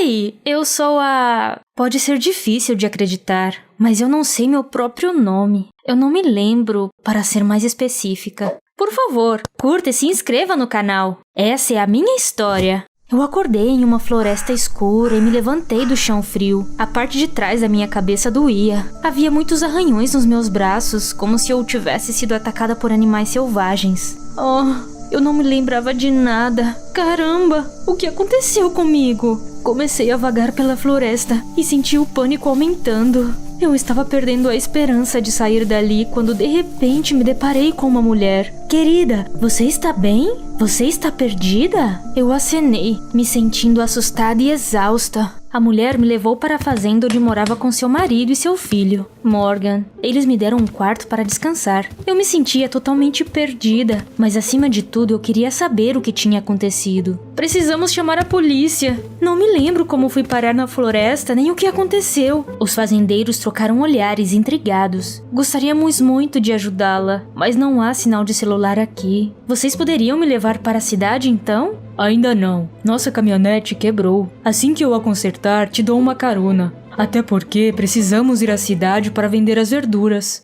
Oi, eu sou a... Pode ser difícil de acreditar, mas eu não sei meu próprio nome. Eu não me lembro, para ser mais específica. Por favor, curta e se inscreva no canal. Essa é a minha história. Eu acordei em uma floresta escura e me levantei do chão frio. A parte de trás da minha cabeça doía. Havia muitos arranhões nos meus braços, como se eu tivesse sido atacada por animais selvagens. Eu não me lembrava de nada. Caramba, o que aconteceu comigo? Comecei a vagar pela floresta e senti o pânico aumentando. Eu estava perdendo a esperança de sair dali quando de repente me deparei com uma mulher. Querida, você está bem? Você está perdida? Eu acenei, me sentindo assustada e exausta. A mulher me levou para a fazenda onde morava com seu marido e seu filho, Morgan. Eles me deram um quarto para descansar. Eu me sentia totalmente perdida, mas acima de tudo eu queria saber o que tinha acontecido. Precisamos chamar a polícia. Não me lembro como fui parar na floresta nem o que aconteceu. Os fazendeiros trocaram olhares intrigados. Gostaríamos muito de ajudá-la, mas não há sinal de celular aqui. Vocês poderiam me levar para a cidade então? Ainda não. Nossa caminhonete quebrou. Assim que eu a consertar, te dou uma carona. Até porque precisamos ir à cidade para vender as verduras.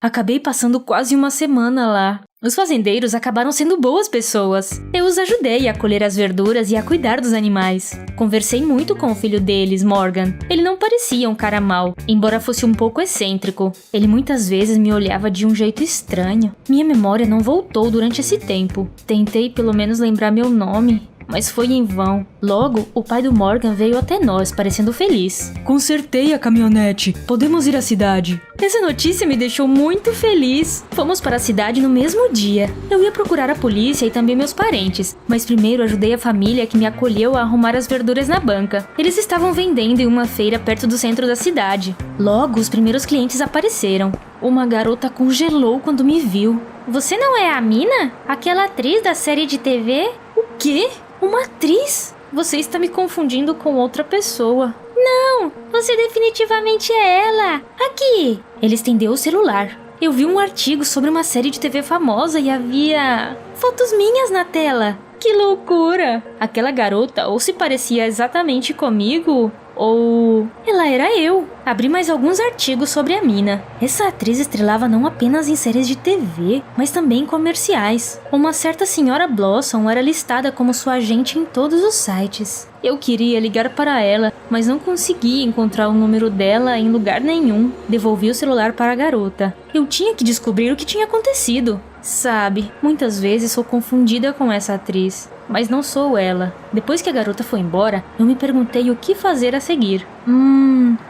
Acabei passando quase uma semana lá. Os fazendeiros acabaram sendo boas pessoas. Eu os ajudei a colher as verduras e a cuidar dos animais. Conversei muito com o filho deles, Morgan. Ele não parecia um cara mau, embora fosse um pouco excêntrico. Ele muitas vezes me olhava de um jeito estranho. Minha memória não voltou durante esse tempo. Tentei pelo menos lembrar meu nome, mas foi em vão. Logo, o pai do Morgan veio até nós, parecendo feliz. Consertei a caminhonete. Podemos ir à cidade. Essa notícia me deixou muito feliz. Fomos para a cidade no mesmo dia. Eu ia procurar a polícia e também meus parentes, mas primeiro ajudei a família que me acolheu a arrumar as verduras na banca. Eles estavam vendendo em uma feira perto do centro da cidade. Logo, os primeiros clientes apareceram. Uma garota congelou quando me viu. Você não é a Mina? Aquela atriz da série de TV? O quê? Uma atriz? Você está me confundindo com outra pessoa. Não, você definitivamente é ela. Aqui. Ele estendeu o celular. Eu vi um artigo sobre uma série de TV famosa e havia fotos minhas na tela. Que loucura! Aquela garota ou se parecia exatamente comigo, ou ela era eu. Abri mais alguns artigos sobre a Mina. Essa atriz estrelava não apenas em séries de TV, mas também em comerciais. Uma certa senhora Blossom era listada como sua agente em todos os sites. Eu queria ligar para ela, mas não conseguia encontrar o número dela em lugar nenhum. Devolvi o celular para a garota. Eu tinha que descobrir o que tinha acontecido. Sabe, muitas vezes sou confundida com essa atriz, mas não sou ela. Depois que a garota foi embora, eu me perguntei o que fazer a seguir.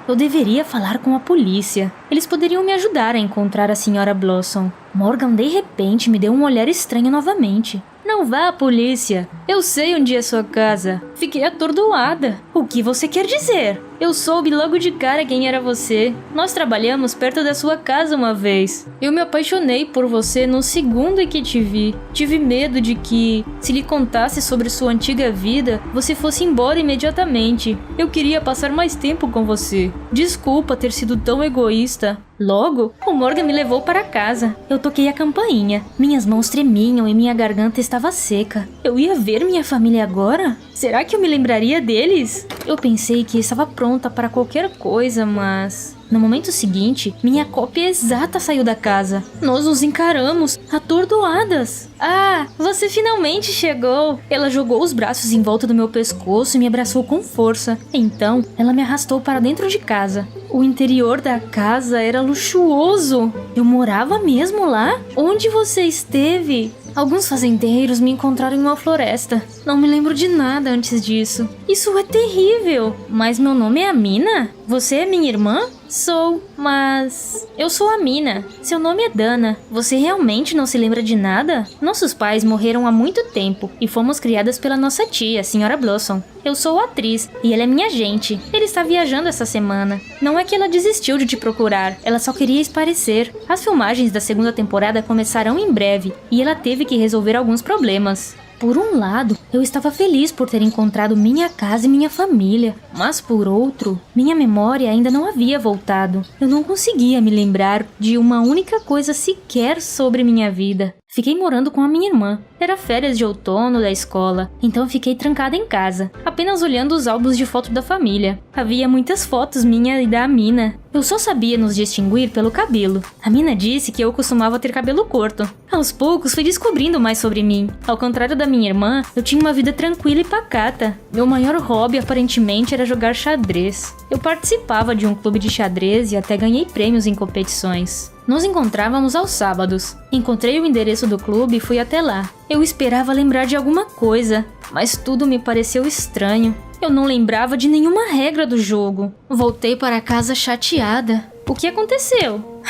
Eu deveria falar com a polícia. Eles poderiam me ajudar a encontrar a senhora Blossom. Morgan de repente me deu um olhar estranho novamente. Não vá à polícia. Eu sei onde é sua casa. Fiquei atordoada. O que você quer dizer? Eu soube logo de cara quem era você. Nós trabalhamos perto da sua casa uma vez. Eu me apaixonei por você no segundo em que te vi. Tive medo de que, se lhe contasse sobre sua antiga vida, você fosse embora imediatamente. Eu queria passar mais tempo com você. Desculpa ter sido tão egoísta. Logo, o Morgan me levou para casa. Eu toquei a campainha. Minhas mãos tremiam e minha garganta estava seca. Eu ia ver minha família agora? Será que eu me lembraria deles? Eu pensei que estava pronta para qualquer coisa, mas... No momento seguinte, minha cópia exata saiu da casa. Nós nos encaramos, atordoadas. Você finalmente chegou. Ela jogou os braços em volta do meu pescoço e me abraçou com força. Então, ela me arrastou para dentro de casa. O interior da casa era luxuoso. Eu morava mesmo lá? Onde você esteve? Alguns fazendeiros me encontraram em uma floresta. Não me lembro de nada antes disso. Isso é terrível. Mas meu nome é Amina? Você é minha irmã? Sou, mas... Eu sou a Mina. Seu nome é Dana. Você realmente não se lembra de nada? Nossos pais morreram há muito tempo e fomos criadas pela nossa tia, a senhora Blossom. Eu sou a atriz e ela é minha agente. Ele está viajando essa semana. Não é que ela desistiu de te procurar, ela só queria esparecer. As filmagens da segunda temporada começarão em breve e ela teve que resolver alguns problemas. Por um lado, eu estava feliz por ter encontrado minha casa e minha família, mas por outro, minha memória ainda não havia voltado. Eu não conseguia me lembrar de uma única coisa sequer sobre minha vida. Fiquei morando com a minha irmã. Era férias de outono da escola, então fiquei trancada em casa, apenas olhando os álbuns de foto da família. Havia muitas fotos minha e da Amina. Eu só sabia nos distinguir pelo cabelo. A Amina disse que eu costumava ter cabelo curto. Aos poucos fui descobrindo mais sobre mim. Ao contrário da minha irmã, eu tinha uma vida tranquila e pacata. Meu maior hobby aparentemente era jogar xadrez. Eu participava de um clube de xadrez e até ganhei prêmios em competições. Nos encontrávamos aos sábados. Encontrei o endereço do clube e fui até lá. Eu esperava lembrar de alguma coisa, mas tudo me pareceu estranho. Eu não lembrava de nenhuma regra do jogo. Voltei para casa chateada. O que aconteceu?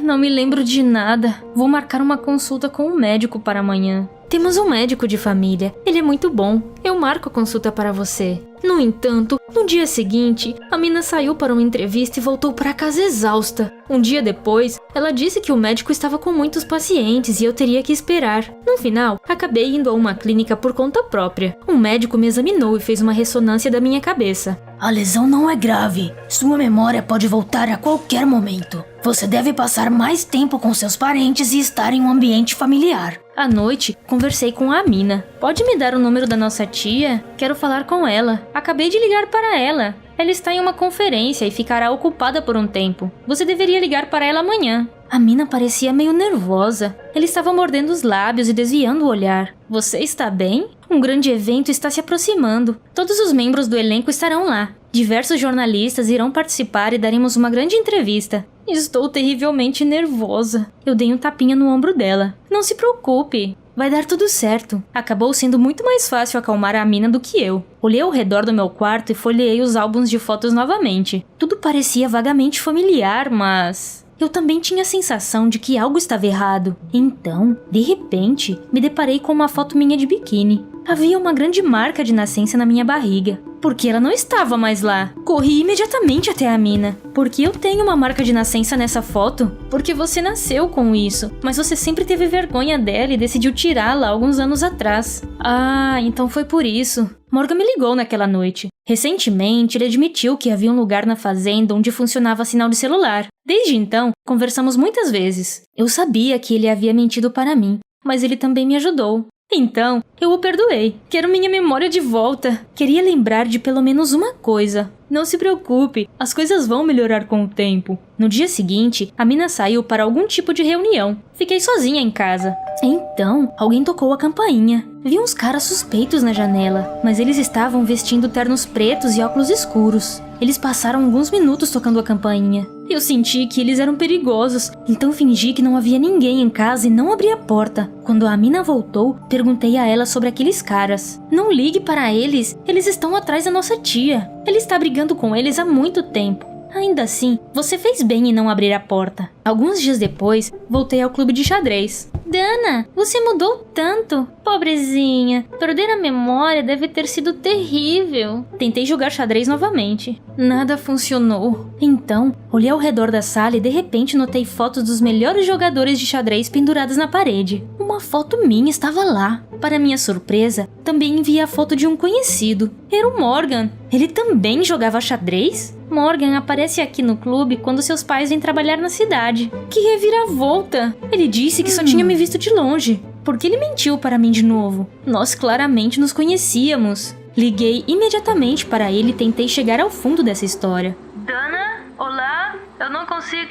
Não me lembro de nada. Vou marcar uma consulta com o médico para amanhã. Temos um médico de família. Ele é muito bom. Eu marco a consulta para você. No entanto, no dia seguinte, a Mina saiu para uma entrevista e voltou para casa exausta. Um dia depois, ela disse que o médico estava com muitos pacientes e eu teria que esperar. No final, acabei indo a uma clínica por conta própria. Um médico me examinou e fez uma ressonância da minha cabeça. A lesão não é grave. Sua memória pode voltar a qualquer momento. Você deve passar mais tempo com seus parentes e estar em um ambiente familiar. À noite, conversei com a Amina. Pode me dar o número da nossa tia? Quero falar com ela. Acabei de ligar para ela. Ela está em uma conferência e ficará ocupada por um tempo. Você deveria ligar para ela amanhã. A Amina parecia meio nervosa. Ela estava mordendo os lábios e desviando o olhar. Você está bem? Um grande evento está se aproximando. Todos os membros do elenco estarão lá. Diversos jornalistas irão participar e daremos uma grande entrevista. Estou terrivelmente nervosa. Eu dei um tapinha no ombro dela. Não se preocupe. Vai dar tudo certo. Acabou sendo muito mais fácil acalmar a Amina do que eu. Olhei ao redor do meu quarto e folheei os álbuns de fotos novamente. Tudo parecia vagamente familiar, mas... eu também tinha a sensação de que algo estava errado. Então, de repente, me deparei com uma foto minha de biquíni. Havia uma grande marca de nascença na minha barriga. Porque ela não estava mais lá. Corri imediatamente até a Amina. Porque eu tenho uma marca de nascença nessa foto? Porque você nasceu com isso, mas você sempre teve vergonha dela e decidiu tirá-la alguns anos atrás. Ah, então foi por isso. Morgan me ligou naquela noite. Recentemente, ele admitiu que havia um lugar na fazenda onde funcionava sinal de celular. Desde então, conversamos muitas vezes. Eu sabia que ele havia mentido para mim, mas ele também me ajudou. Então, eu o perdoei. Quero minha memória de volta. Queria lembrar de pelo menos uma coisa. Não se preocupe, as coisas vão melhorar com o tempo. No dia seguinte, a Mina saiu para algum tipo de reunião. Fiquei sozinha em casa. Então, alguém tocou a campainha. Vi uns caras suspeitos na janela, mas eles estavam vestindo ternos pretos e óculos escuros. Eles passaram alguns minutos tocando a campainha. Eu senti que eles eram perigosos, então fingi que não havia ninguém em casa e não abri a porta. Quando a Amina voltou, perguntei a ela sobre aqueles caras. Não ligue para eles, eles estão atrás da nossa tia. Ela está brigando com eles há muito tempo. Ainda assim, você fez bem em não abrir a porta. Alguns dias depois, voltei ao clube de xadrez. Dana, você mudou tanto. Pobrezinha, perder a memória deve ter sido terrível. Tentei jogar xadrez novamente. Nada funcionou. Então, olhei ao redor da sala e de repente notei fotos dos melhores jogadores de xadrez penduradas na parede. Uma foto minha estava lá. Para minha surpresa, também vi a foto de um conhecido. Era o Morgan. Ele também jogava xadrez? Morgan aparece aqui no clube quando seus pais vêm trabalhar na cidade. Que reviravolta! Ele disse que só tinha me visto de longe. Por que ele mentiu para mim de novo? Nós claramente nos conhecíamos. Liguei imediatamente para ele e tentei chegar ao fundo dessa história. Dana? Olá? Eu não consigo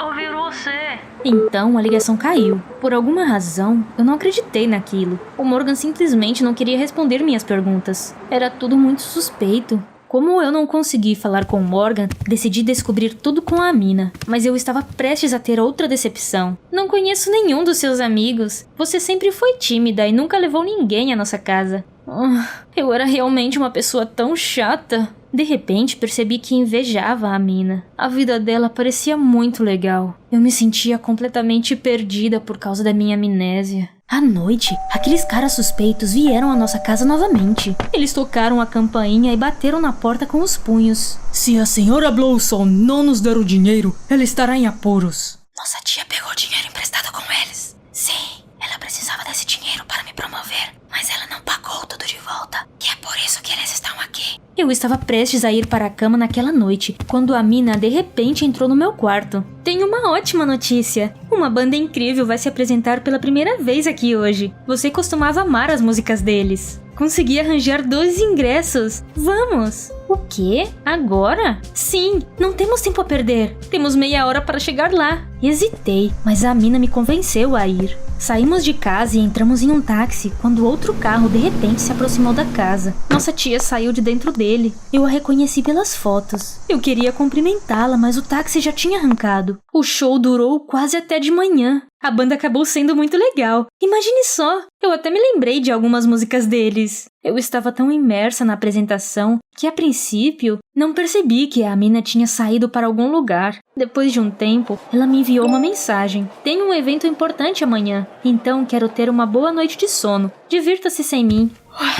ouvir você. Então a ligação caiu. Por alguma razão, eu não acreditei naquilo. O Morgan simplesmente não queria responder minhas perguntas. Era tudo muito suspeito. Como eu não consegui falar com Morgan, decidi descobrir tudo com a Amina. Mas eu estava prestes a ter outra decepção. Não conheço nenhum dos seus amigos. Você sempre foi tímida e nunca levou ninguém à nossa casa. Eu era realmente uma pessoa tão chata. De repente, percebi que invejava a Amina. A vida dela parecia muito legal. Eu me sentia completamente perdida por causa da minha amnésia. À noite, aqueles caras suspeitos vieram à nossa casa novamente. Eles tocaram a campainha e bateram na porta com os punhos. Se a senhora Blossom não nos der o dinheiro, ela estará em apuros. Nossa tia pegou dinheiro emprestado com eles. Sim, ela precisava desse dinheiro para me promover, mas ela não pagou tudo de volta. E é por isso que eles estão aqui. Eu estava prestes a ir para a cama naquela noite, quando a Mina de repente entrou no meu quarto. Tenho uma ótima notícia. Uma banda incrível vai se apresentar pela primeira vez aqui hoje. Você costumava amar as músicas deles. Consegui arranjar 2 ingressos. Vamos! O quê? Agora? Sim, não temos tempo a perder. Temos meia hora para chegar lá. Hesitei, mas a Mina me convenceu a ir. Saímos de casa e entramos em um táxi quando outro carro de repente se aproximou da casa. Nossa tia saiu de dentro dele. Eu a reconheci pelas fotos. Eu queria cumprimentá-la, mas o táxi já tinha arrancado. O show durou quase até de manhã. A banda acabou sendo muito legal. Imagine só, eu até me lembrei de algumas músicas deles. Eu estava tão imersa na apresentação que, a princípio, não percebi que a Mina tinha saído para algum lugar. Depois de um tempo, ela me enviou uma mensagem. Tenho um evento importante amanhã, então quero ter uma boa noite de sono. Divirta-se sem mim.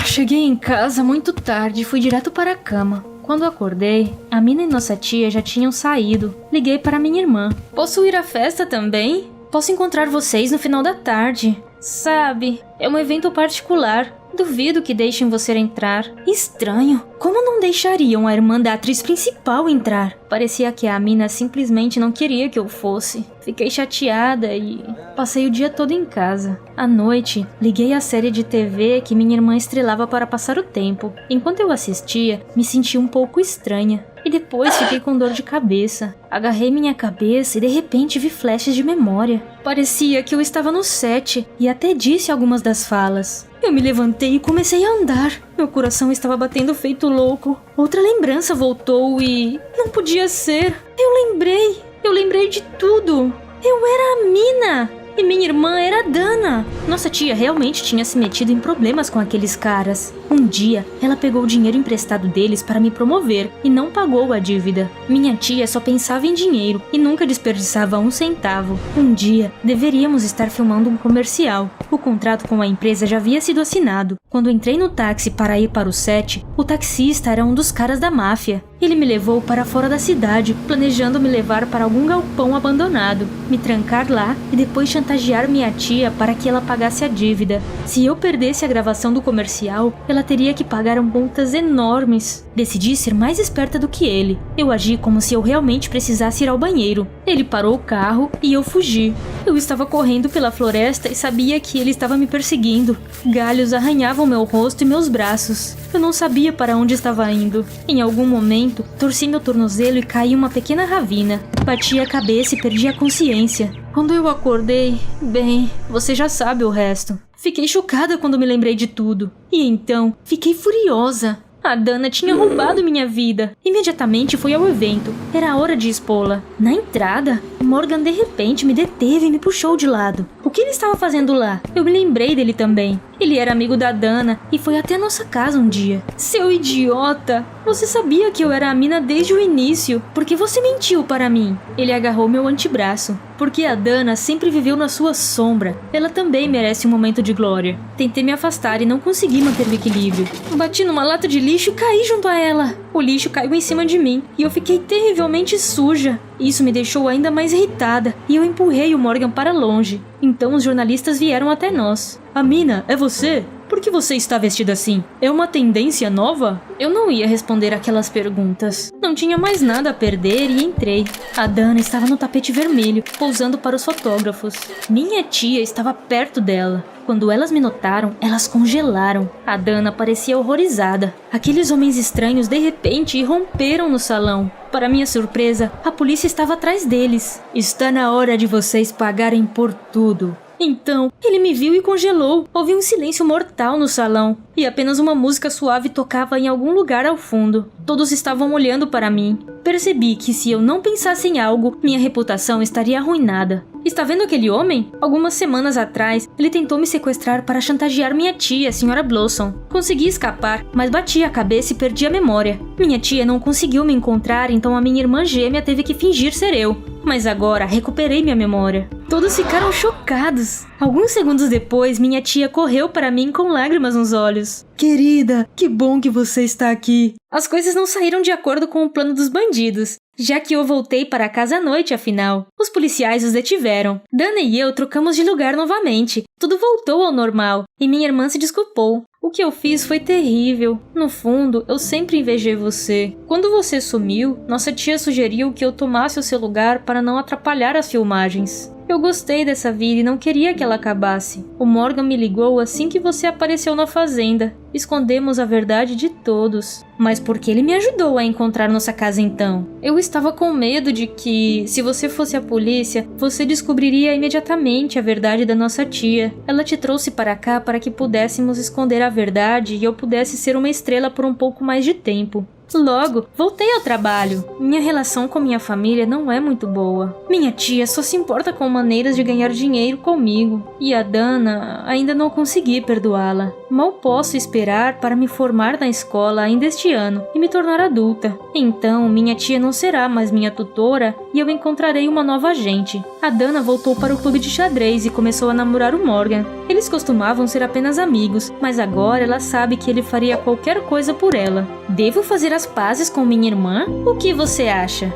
Cheguei em casa muito tarde e fui direto para a cama. Quando acordei, a Mina e nossa tia já tinham saído. Liguei para minha irmã. Posso ir à festa também? Posso encontrar vocês no final da tarde. Sabe, é um evento particular. Duvido que deixem você entrar. Estranho. Como não deixariam a irmã da atriz principal entrar? Parecia que a Mina simplesmente não queria que eu fosse. Fiquei chateada e passei o dia todo em casa. À noite, liguei a série de TV que minha irmã estrelava para passar o tempo. Enquanto eu assistia, me senti um pouco estranha. E depois fiquei com dor de cabeça. Agarrei minha cabeça e de repente vi flashes de memória. Parecia que eu estava no set e até disse algumas das falas. Eu me levantei e comecei a andar. Meu coração estava batendo feito louco. Outra lembrança voltou e... não podia ser. Eu lembrei de tudo. Eu era a Mina. E minha irmã era a Dana. Nossa tia realmente tinha se metido em problemas com aqueles caras. Um dia, ela pegou o dinheiro emprestado deles para me promover e não pagou a dívida. Minha tia só pensava em dinheiro e nunca desperdiçava um centavo. Um dia, deveríamos estar filmando um comercial. O contrato com a empresa já havia sido assinado. Quando entrei no táxi para ir para o set, o taxista era um dos caras da máfia. Ele me levou para fora da cidade, planejando me levar para algum galpão abandonado, me trancar lá e depois chantagear minha tia para que ela pagasse a dívida. Se eu perdesse a gravação do comercial, ela teria que pagar multas enormes. Decidi ser mais esperta do que ele. Eu agi como se eu realmente precisasse ir ao banheiro. Ele parou o carro e eu fugi. Eu estava correndo pela floresta e sabia que ele estava me perseguindo. Galhos arranhavam meu rosto e meus braços. Eu não sabia para onde estava indo. Em algum momento, torci meu tornozelo e caí em uma pequena ravina. Bati a cabeça e perdi a consciência. Quando eu acordei, bem, você já sabe o resto. Fiquei chocada quando me lembrei de tudo. E então, fiquei furiosa. A Dana tinha roubado minha vida. Imediatamente fui ao evento. Era hora de expô-la. Na entrada, Morgan de repente me deteve e me puxou de lado. O que ele estava fazendo lá? Eu me lembrei dele também. Ele era amigo da Dana e foi até a nossa casa um dia. Seu idiota! Você sabia que eu era a Mina desde o início. Por que você mentiu para mim? Ele agarrou meu antebraço. Porque a Dana sempre viveu na sua sombra. Ela também merece um momento de glória. Tentei me afastar e não consegui manter o equilíbrio. Bati numa lata de lixo e caí junto a ela. O lixo caiu em cima de mim e eu fiquei terrivelmente suja. Isso me deixou ainda mais irritada e eu empurrei o Morgan para longe. Então os jornalistas vieram até nós. A Mina, é você? Por que você está vestida assim? É uma tendência nova? Eu não ia responder aquelas perguntas. Não tinha mais nada a perder e entrei. A Dana estava no tapete vermelho, pousando para os fotógrafos. Minha tia estava perto dela. Quando elas me notaram, elas congelaram. A Dana parecia horrorizada. Aqueles homens estranhos de repente irromperam no salão. Para minha surpresa, a polícia estava atrás deles. Está na hora de vocês pagarem por tudo. Então, ele me viu e congelou. Houve um silêncio mortal no salão e apenas uma música suave tocava em algum lugar ao fundo. Todos estavam olhando para mim. Percebi que se eu não pensasse em algo, minha reputação estaria arruinada. Está vendo aquele homem? Algumas semanas atrás, ele tentou me sequestrar para chantagear minha tia, a Sra. Blossom. Consegui escapar, mas bati a cabeça e perdi a memória. Minha tia não conseguiu me encontrar, então a minha irmã gêmea teve que fingir ser eu. Mas agora recuperei minha memória. Todos ficaram chocados. Alguns segundos depois, minha tia correu para mim com lágrimas nos olhos. Querida, que bom que você está aqui. As coisas não saíram de acordo com o plano dos bandidos, já que eu voltei para casa à noite, afinal. Os policiais os detiveram. Dana e eu trocamos de lugar novamente. Tudo voltou ao normal, e minha irmã se desculpou. O que eu fiz foi terrível. No fundo, eu sempre invejei você. Quando você sumiu, nossa tia sugeriu que eu tomasse o seu lugar para não atrapalhar as filmagens. Eu gostei dessa vida e não queria que ela acabasse. O Morgan me ligou assim que você apareceu na fazenda. Escondemos a verdade de todos. Mas por que ele me ajudou a encontrar nossa casa então? Eu estava com medo de que, se você fosse a polícia, você descobriria imediatamente a verdade da nossa tia. Ela te trouxe para cá para que pudéssemos esconder a verdade e eu pudesse ser uma estrela por um pouco mais de tempo. Logo, voltei ao trabalho. Minha relação com minha família não é muito boa. Minha tia só se importa com maneiras de ganhar dinheiro comigo. E a Dana, ainda não consegui perdoá-la. Mal posso esperar para me formar na escola ainda este ano e me tornar adulta. Então, minha tia não será mais minha tutora e eu encontrarei uma nova agente. A Dana voltou para o clube de xadrez e começou a namorar o Morgan. Eles costumavam ser apenas amigos, mas agora ela sabe que ele faria qualquer coisa por ela. Devo fazer as pazes com minha irmã? O que você acha?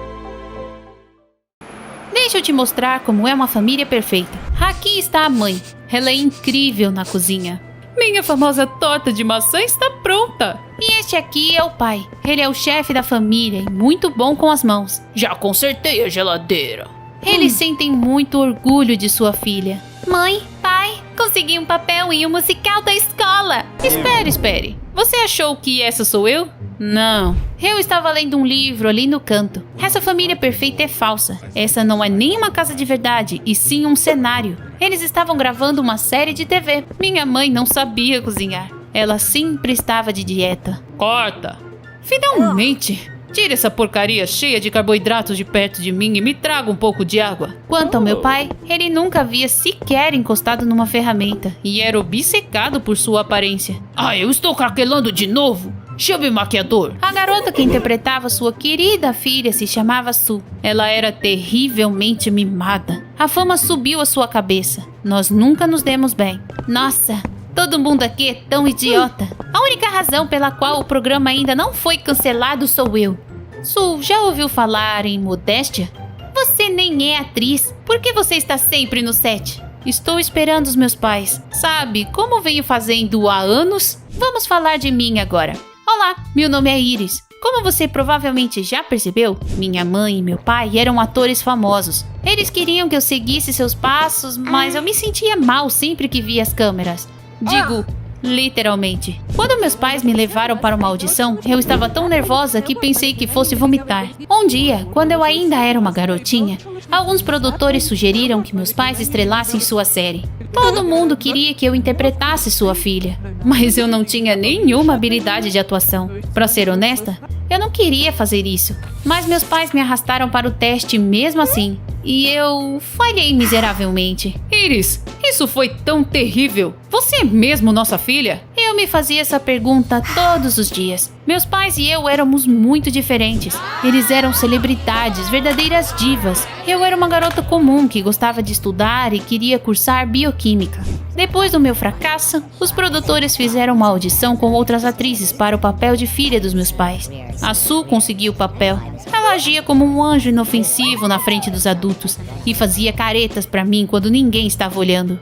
Deixa eu te mostrar como é uma família perfeita. Aqui está a mãe. Ela é incrível na cozinha. Minha famosa torta de maçã está pronta. E este aqui é o pai. Ele é o chefe da família e muito bom com as mãos. Já consertei a geladeira. Eles sentem muito orgulho de sua filha. Mãe, pai, consegui um papel em um musical da escola. Espere. Você achou que essa sou eu? Não. Eu estava lendo um livro ali no canto. Essa família perfeita é falsa. Essa não é nem uma casa de verdade, e sim um cenário. Eles estavam gravando uma série de TV. Minha mãe não sabia cozinhar. Ela sempre estava de dieta. Corta! Finalmente! Tire essa porcaria cheia de carboidratos de perto de mim e me traga um pouco de água. Quanto ao meu pai, ele nunca havia sequer encostado numa ferramenta e era obcecado por sua aparência. Eu estou craquelando de novo? Chame o maquiador. A garota que interpretava sua querida filha se chamava Sue. Ela era terrivelmente mimada. A fama subiu à sua cabeça. Nós nunca nos demos bem. Nossa, todo mundo aqui é tão idiota. A única razão pela qual o programa ainda não foi cancelado sou eu. Sue, já ouviu falar em modéstia? Você nem é atriz. Por que você está sempre no set? Estou esperando os meus pais. Sabe como venho fazendo há anos? Vamos falar de mim agora. Olá, meu nome é Iris. Como você provavelmente já percebeu, minha mãe e meu pai eram atores famosos. Eles queriam que eu seguisse seus passos, mas eu me sentia mal sempre que via as câmeras. Digo, literalmente. Quando meus pais me levaram para uma audição, eu estava tão nervosa que pensei que fosse vomitar. Um dia, quando eu ainda era uma garotinha, alguns produtores sugeriram que meus pais estrelassem sua série. Todo mundo queria que eu interpretasse sua filha, mas eu não tinha nenhuma habilidade de atuação. Pra ser honesta, eu não queria fazer isso, mas meus pais me arrastaram para o teste mesmo assim, e eu falhei miseravelmente. Iris, isso foi tão terrível. Você é mesmo nossa filha? Eu me fazia essa pergunta todos os dias. Meus pais e eu éramos muito diferentes. Eles eram celebridades, verdadeiras divas. Eu era uma garota comum que gostava de estudar e queria cursar bioquímica. Depois do meu fracasso, os produtores fizeram uma audição com outras atrizes para o papel de filha dos meus pais. A Sue conseguiu o papel. Ela agia como um anjo inofensivo na frente dos adultos e fazia caretas para mim quando ninguém estava olhando.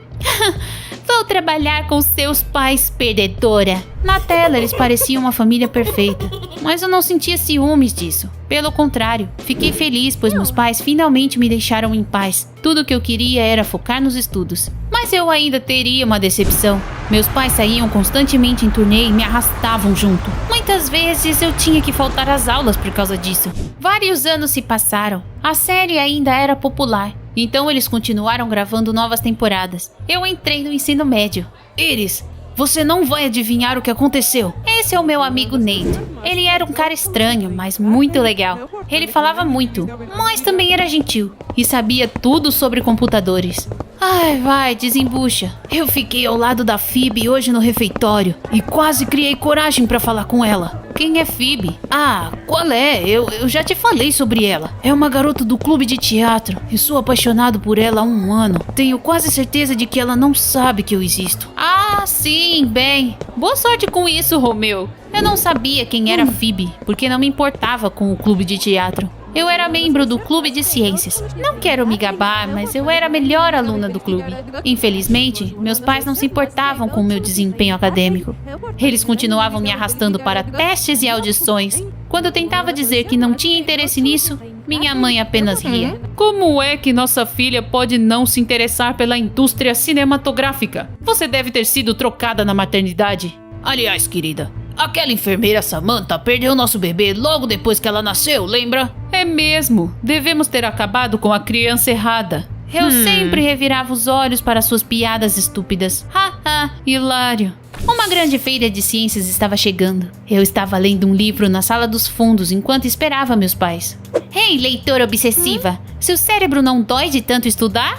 Vou trabalhar com seus pais, perdedora. Na tela, eles pareciam uma família perfeita, mas eu não sentia ciúmes disso. Pelo contrário, fiquei feliz, pois meus pais finalmente me deixaram em paz. Tudo o que eu queria era focar nos estudos. Mas eu ainda teria uma decepção. Meus pais saíam constantemente em turnê e me arrastavam junto. Muitas vezes eu tinha que faltar às aulas por causa disso. Vários anos se passaram. A série ainda era popular. Então eles continuaram gravando novas temporadas. Eu entrei no ensino médio. Iris, você não vai adivinhar o que aconteceu. Esse é o meu amigo Nate. Ele era um cara estranho, mas muito legal. Ele falava muito, mas também era gentil e sabia tudo sobre computadores. Ai, vai, desembucha. Eu fiquei ao lado da Phoebe hoje no refeitório e quase criei coragem pra falar com ela. Quem é Phoebe? Ah, qual é? Eu já te falei sobre ela. É uma garota do clube de teatro. Eu sou apaixonado por ela há 1 ano. Tenho quase certeza de que ela não sabe que eu existo. Ah, sim, bem. Boa sorte com isso, Romeu. Eu não sabia quem era Phoebe, porque não me importava com o clube de teatro. Eu era membro do clube de ciências. Não quero me gabar, mas eu era a melhor aluna do clube. Infelizmente, meus pais não se importavam com o meu desempenho acadêmico. Eles continuavam me arrastando para testes e audições. Quando eu tentava dizer que não tinha interesse nisso, minha mãe apenas ria. Como é que nossa filha pode não se interessar pela indústria cinematográfica? Você deve ter sido trocada na maternidade. Aliás, querida, aquela enfermeira Samantha perdeu nosso bebê logo depois que ela nasceu, lembra? É mesmo. Devemos ter acabado com a criança errada. Eu sempre revirava os olhos para suas piadas estúpidas. Haha, hilário. Uma grande feira de ciências estava chegando. Eu estava lendo um livro na sala dos fundos enquanto esperava meus pais. Ei, leitora obsessiva, seu cérebro não dói de tanto estudar?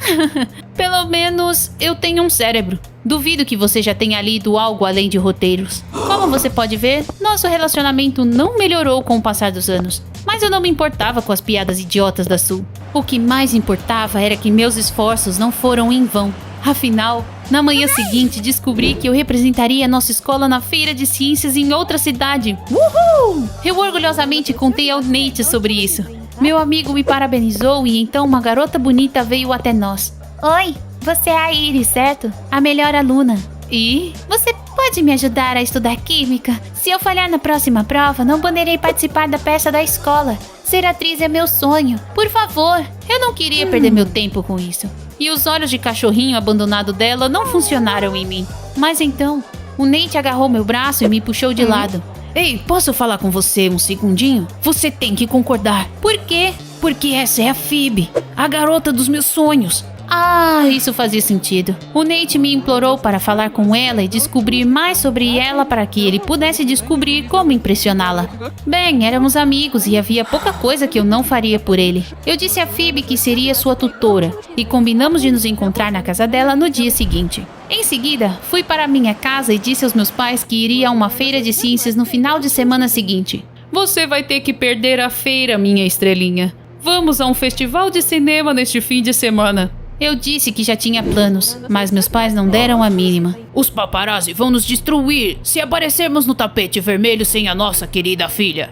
Pelo menos eu tenho um cérebro. Duvido que você já tenha lido algo além de roteiros. Como você pode ver, nosso relacionamento não melhorou com o passar dos anos. Mas eu não me importava com as piadas idiotas da Sul. O que mais importava era que meus esforços não foram em vão. Afinal, na manhã seguinte descobri que eu representaria nossa escola na feira de ciências em outra cidade. Uhul! Eu orgulhosamente contei ao Nate sobre isso. Meu amigo me parabenizou e então uma garota bonita veio até nós. Oi, você é a Iris, certo? A melhor aluna. E? Você pode me ajudar a estudar química? Se eu falhar na próxima prova, não poderei participar da peça da escola. Ser atriz é meu sonho. Por favor, eu não queria perder meu tempo com isso. E os olhos de cachorrinho abandonado dela não funcionaram em mim. Mas então, o Nate agarrou meu braço e me puxou de lado. Ei, posso falar com você um segundinho? Você tem que concordar. Por quê? Porque essa é a Phoebe, a garota dos meus sonhos. Ah, isso fazia sentido. O Nate me implorou para falar com ela e descobrir mais sobre ela para que ele pudesse descobrir como impressioná-la. Bem, éramos amigos e havia pouca coisa que eu não faria por ele. Eu disse a Phoebe que seria sua tutora e combinamos de nos encontrar na casa dela no dia seguinte. Em seguida, fui para minha casa e disse aos meus pais que iria a uma feira de ciências no final de semana seguinte. Você vai ter que perder a feira, minha estrelinha. Vamos a um festival de cinema neste fim de semana. Eu disse que já tinha planos, mas meus pais não deram a mínima. Os paparazzi vão nos destruir se aparecermos no tapete vermelho sem a nossa querida filha.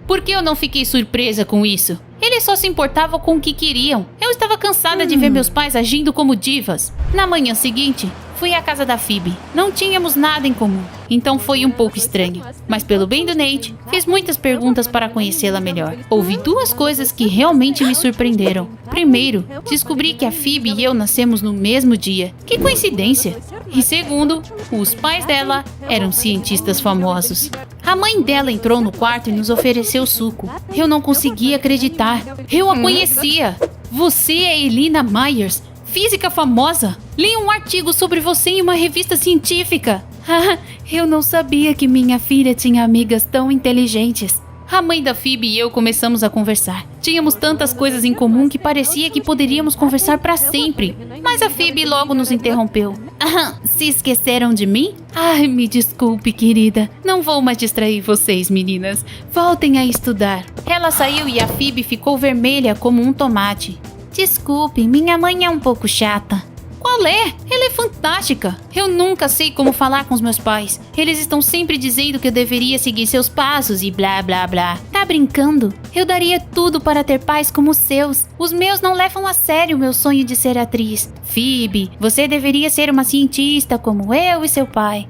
Por que eu não fiquei surpresa com isso? Eles só se importavam com o que queriam. Eu estava cansada de ver meus pais agindo como divas. Na manhã seguinte, fui à casa da Phoebe. Não tínhamos nada em comum, então foi um pouco estranho. Mas pelo bem do Nate, fiz muitas perguntas para conhecê-la melhor. Houve 2 coisas que realmente me surpreenderam. Primeiro, descobri que a Phoebe e eu nascemos no mesmo dia. Que coincidência! E segundo, os pais dela eram cientistas famosos. A mãe dela entrou no quarto e nos ofereceu suco. Eu não conseguia acreditar. Eu a conhecia. Você é Elina Myers, física famosa. Li um artigo sobre você em uma revista científica. Eu não sabia que minha filha tinha amigas tão inteligentes. A mãe da Phoebe e eu começamos a conversar. Tínhamos tantas coisas em comum que parecia que poderíamos conversar para sempre. Mas a Phoebe logo nos interrompeu. Se esqueceram de mim? Ai, me desculpe, querida. Não vou mais distrair vocês, meninas. Voltem a estudar. Ela saiu e a Phoebe ficou vermelha como um tomate. Desculpe, minha mãe é um pouco chata. Qual é? Ela é fantástica. Eu nunca sei como falar com os meus pais. Eles estão sempre dizendo que eu deveria seguir seus passos e blá blá blá. Tá brincando? Eu daria tudo para ter pais como os seus. Os meus não levam a sério o meu sonho de ser atriz. Phoebe, você deveria ser uma cientista como eu e seu pai.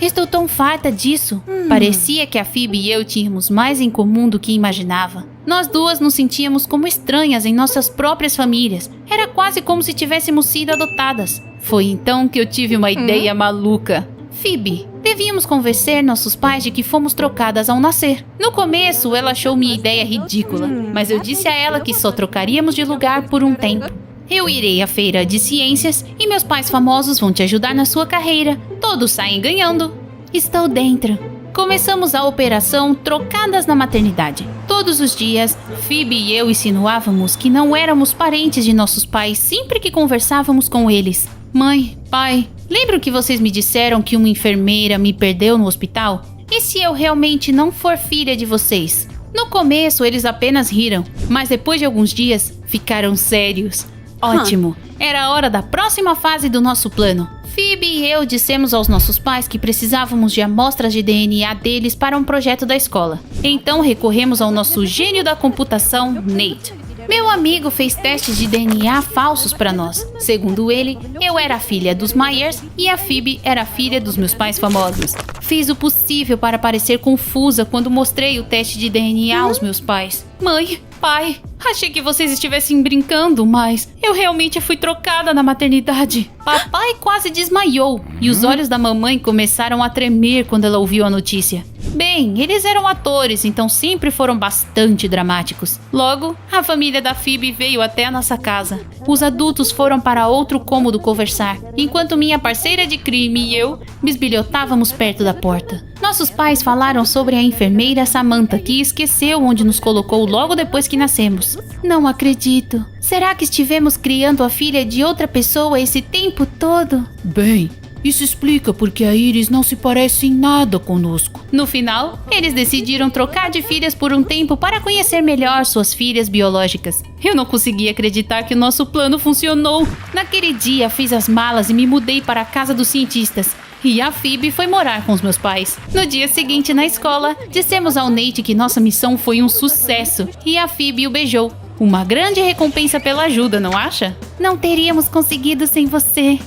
Estou tão farta disso. Parecia que a Phoebe e eu tínhamos mais em comum do que imaginava. Nós duas nos sentíamos como estranhas em nossas próprias famílias. Era quase como se tivéssemos sido adotadas. Foi então que eu tive uma ideia maluca. Phoebe, devíamos convencer nossos pais de que fomos trocadas ao nascer. No começo, ela achou minha ideia ridícula, mas eu disse a ela que só trocaríamos de lugar por um tempo. Eu irei à feira de ciências e meus pais famosos vão te ajudar na sua carreira. Todos saem ganhando. Estou dentro. Começamos a operação Trocadas na Maternidade. Todos os dias, Phoebe e eu insinuávamos que não éramos parentes de nossos pais sempre que conversávamos com eles. Mãe, pai, lembram que vocês me disseram que uma enfermeira me perdeu no hospital? E se eu realmente não for filha de vocês? No começo, eles apenas riram, mas depois de alguns dias, ficaram sérios. Ótimo! Era a hora da próxima fase do nosso plano. Phoebe e eu dissemos aos nossos pais que precisávamos de amostras de DNA deles para um projeto da escola. Então recorremos ao nosso gênio da computação, Nate. Meu amigo fez testes de DNA falsos para nós. Segundo ele, eu era a filha dos Myers e a Phoebe era a filha dos meus pais famosos. Fiz o possível para parecer confusa quando mostrei o teste de DNA aos meus pais. Mãe, pai, achei que vocês estivessem brincando, mas eu realmente fui trocada na maternidade. Papai quase desmaiou e os olhos da mamãe começaram a tremer quando ela ouviu a notícia. Bem, eles eram atores, então sempre foram bastante dramáticos. Logo, a família da Phoebe veio até a nossa casa. Os adultos foram para outro cômodo conversar, enquanto minha parceira de crime e eu bisbilhotávamos perto da porta. Nossos pais falaram sobre a enfermeira Samantha, que esqueceu onde nos colocou logo depois que nascemos. Não acredito. Será que estivemos criando a filha de outra pessoa esse tempo todo? Bem, isso explica porque a Iris não se parece em nada conosco. No final, eles decidiram trocar de filhas por um tempo para conhecer melhor suas filhas biológicas. Eu não conseguia acreditar que o nosso plano funcionou. Naquele dia, fiz as malas e me mudei para a casa dos cientistas. E a Phoebe foi morar com os meus pais. No dia seguinte, na escola, dissemos ao Nate que nossa missão foi um sucesso. E a Phoebe o beijou. Uma grande recompensa pela ajuda, não acha? Não teríamos conseguido sem você.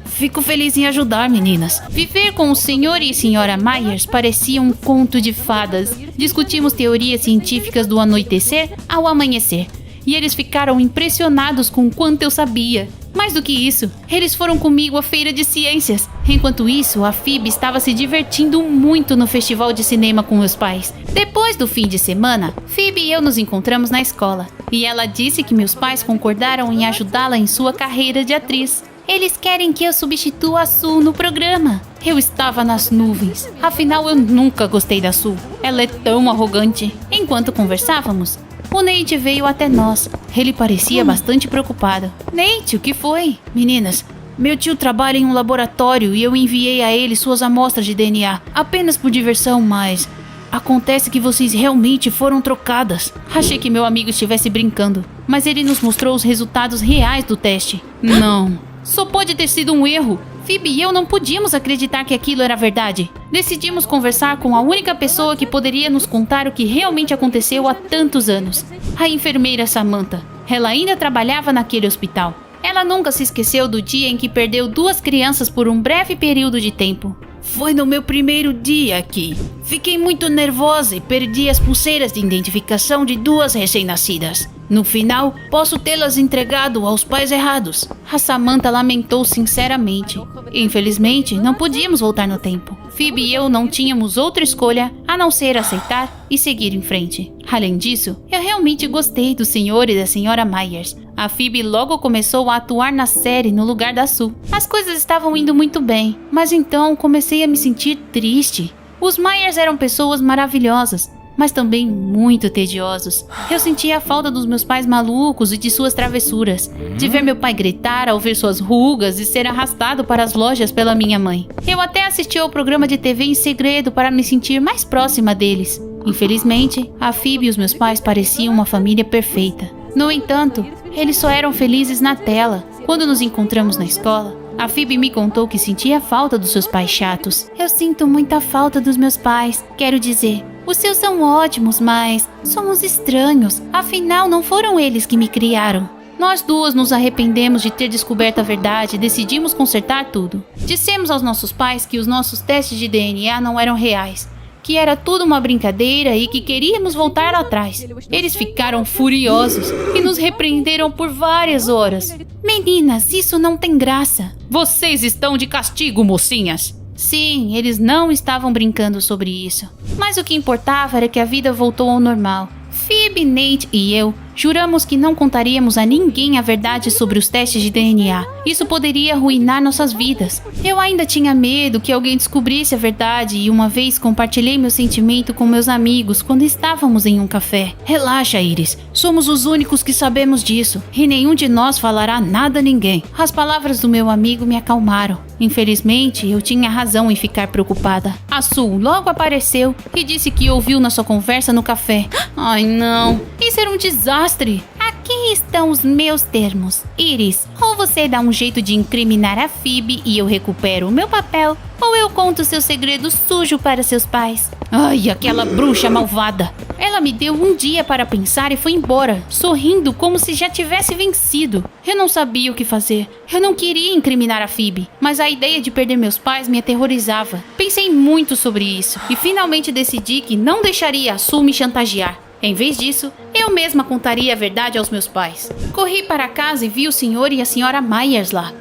Fico feliz em ajudar, meninas. Viver com o Sr. e Sra. Myers parecia um conto de fadas. Discutimos teorias científicas do anoitecer ao amanhecer. E eles ficaram impressionados com o quanto eu sabia. Mais do que isso, eles foram comigo à feira de ciências. Enquanto isso, a Phoebe estava se divertindo muito no festival de cinema com meus pais. Depois do fim de semana, Phoebe e eu nos encontramos na escola. E ela disse que meus pais concordaram em ajudá-la em sua carreira de atriz. Eles querem que eu substitua a Sue no programa. Eu estava nas nuvens. Afinal, eu nunca gostei da Sue. Ela é tão arrogante. Enquanto conversávamos, o Nate veio até nós. Ele parecia bastante preocupado. Nate, o que foi? Meninas, meu tio trabalha em um laboratório e eu enviei a ele suas amostras de DNA. Apenas por diversão, mas acontece que vocês realmente foram trocadas. Achei que meu amigo estivesse brincando, mas ele nos mostrou os resultados reais do teste. Não, só pode ter sido um erro. Phoebe e eu não podíamos acreditar que aquilo era verdade. Decidimos conversar com a única pessoa que poderia nos contar o que realmente aconteceu há tantos anos. A enfermeira Samantha. Ela ainda trabalhava naquele hospital. Ela nunca se esqueceu do dia em que perdeu 2 crianças por um breve período de tempo. Foi no meu primeiro dia aqui. Fiquei muito nervosa e perdi as pulseiras de identificação de 2 recém-nascidas. No final, posso tê-las entregado aos pais errados. A Samantha lamentou sinceramente. Infelizmente, não podíamos voltar no tempo. Phoebe e eu não tínhamos outra escolha a não ser aceitar e seguir em frente. Além disso, eu realmente gostei do Sr. e da Sra. Myers. A Phoebe logo começou a atuar na série no lugar da Sue. As coisas estavam indo muito bem, mas então comecei a me sentir triste. Os Myers eram pessoas maravilhosas, mas também muito tediosos. Eu sentia a falta dos meus pais malucos e de suas travessuras, de ver meu pai gritar ao ver suas rugas e ser arrastado para as lojas pela minha mãe. Eu até assisti ao programa de TV em segredo para me sentir mais próxima deles. Infelizmente, a Phoebe e os meus pais pareciam uma família perfeita. No entanto, eles só eram felizes na tela. Quando nos encontramos na escola, a Phoebe me contou que sentia falta dos seus pais chatos. Eu sinto muita falta dos meus pais. Quero dizer, os seus são ótimos, mas somos estranhos. Afinal, não foram eles que me criaram. Nós duas nos arrependemos de ter descoberto a verdade e decidimos consertar tudo. Dissemos aos nossos pais que os nossos testes de DNA não eram reais, que era tudo uma brincadeira e que queríamos voltar atrás. Eles ficaram furiosos e nos repreenderam por várias horas. Meninas, isso não tem graça. Vocês estão de castigo, mocinhas. Sim, eles não estavam brincando sobre isso. Mas o que importava era que a vida voltou ao normal. Phoebe, Nate e eu Juramos que não contaríamos a ninguém a verdade sobre os testes de DNA. Isso poderia arruinar nossas vidas. Eu ainda tinha medo que alguém descobrisse a verdade e uma vez compartilhei meu sentimento com meus amigos quando estávamos em um café. Relaxa, Iris. Somos os únicos que sabemos disso e nenhum de nós falará nada a ninguém. As palavras do meu amigo me acalmaram. Infelizmente, eu tinha razão em ficar preocupada. A Sul logo apareceu e disse que ouviu na sua conversa no café. Ai, não. Isso era um desastre. Aqui estão os meus termos. Iris, ou você dá um jeito de incriminar a Phoebe e eu recupero o meu papel, ou eu conto seu segredo sujo para seus pais. Ai, aquela bruxa malvada. Ela me deu um dia para pensar e foi embora, sorrindo como se já tivesse vencido. Eu não sabia o que fazer. Eu não queria incriminar a Phoebe, mas a ideia de perder meus pais me aterrorizava. Pensei muito sobre isso e finalmente decidi que não deixaria a Sul me chantagear. Em vez disso, eu mesma contaria a verdade aos meus pais. Corri para casa e vi o senhor e a senhora Myers lá.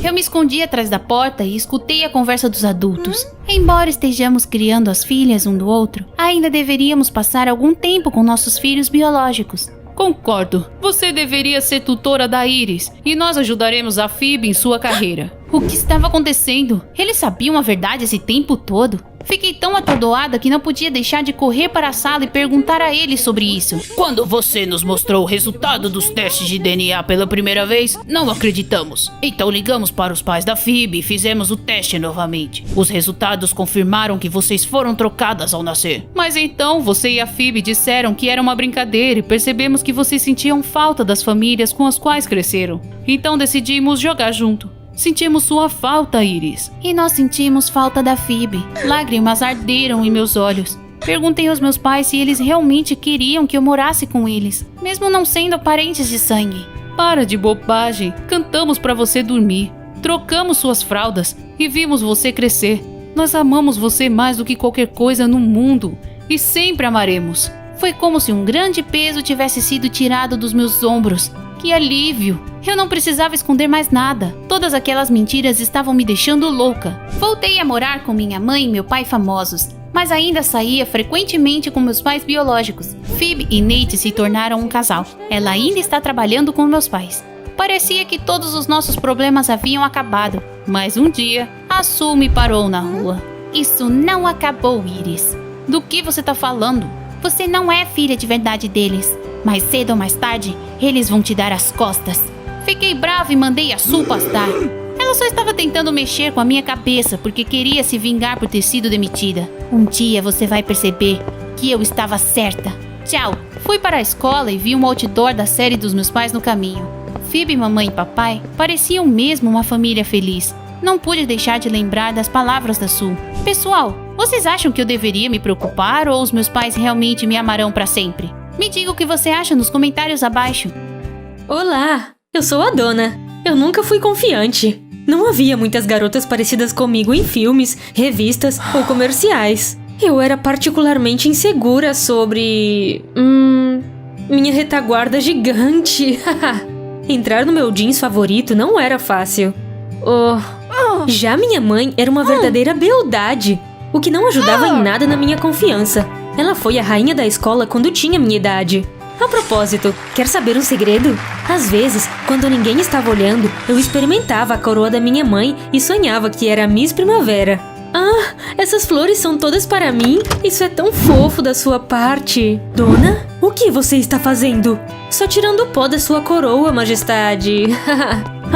Eu me escondi atrás da porta e escutei a conversa dos adultos. Embora estejamos criando as filhas um do outro, ainda deveríamos passar algum tempo com nossos filhos biológicos. Concordo. Você deveria ser tutora da Iris e nós ajudaremos a Phoebe em sua carreira. O que estava acontecendo? Eles sabiam a verdade esse tempo todo? Fiquei tão atordoada que não podia deixar de correr para a sala e perguntar a eles sobre isso. Quando você nos mostrou o resultado dos testes de DNA pela primeira vez, não acreditamos. Então ligamos para os pais da Phoebe e fizemos o teste novamente. Os resultados confirmaram que vocês foram trocadas ao nascer. Mas então você e a Phoebe disseram que era uma brincadeira e percebemos que vocês sentiam falta das famílias com as quais cresceram. Então decidimos jogar junto. Sentimos sua falta, Iris. E nós sentimos falta da Phoebe. Lágrimas arderam em meus olhos. Perguntei aos meus pais se eles realmente queriam que eu morasse com eles, mesmo não sendo parentes de sangue. Para de bobagem. Cantamos para você dormir. Trocamos suas fraldas e vimos você crescer. Nós amamos você mais do que qualquer coisa no mundo e sempre amaremos. Foi como se um grande peso tivesse sido tirado dos meus ombros. Que alívio! Eu não precisava esconder mais nada. Todas aquelas mentiras estavam me deixando louca. Voltei a morar com minha mãe e meu pai famosos, mas ainda saía frequentemente com meus pais biológicos. Phoebe e Nate se tornaram um casal. Ela ainda está trabalhando com meus pais. Parecia que todos os nossos problemas haviam acabado, mas um dia, a Sul me parou na rua. Isso não acabou, Iris. Do que você está falando? Você não é filha de verdade deles. Mais cedo ou mais tarde, eles vão te dar as costas. Fiquei brava e mandei a Sul pastar. Ela só estava tentando mexer com a minha cabeça porque queria se vingar por ter sido demitida. Um dia você vai perceber que eu estava certa. Tchau. Fui para a escola e vi um outdoor da série dos meus pais no caminho. Phoebe, mamãe e papai pareciam mesmo uma família feliz. Não pude deixar de lembrar das palavras da Sul. Pessoal, vocês acham que eu deveria me preocupar ou os meus pais realmente me amarão para sempre? Me diga o que você acha nos comentários abaixo. Olá, eu sou a Dona. Eu nunca fui confiante. Não havia muitas garotas parecidas comigo em filmes, revistas ou comerciais. Eu era particularmente insegura sobre... minha retaguarda gigante. Entrar no meu jeans favorito não era fácil. Já minha mãe era uma verdadeira beldade, o que não ajudava em nada na minha confiança. Ela foi a rainha da escola quando tinha minha idade. A propósito, quer saber um segredo? Às vezes, quando ninguém estava olhando, eu experimentava a coroa da minha mãe e sonhava que era Miss Primavera. Ah, essas flores são todas para mim? Isso é tão fofo da sua parte. Dona, o que você está fazendo? Só tirando o pó da sua coroa, majestade.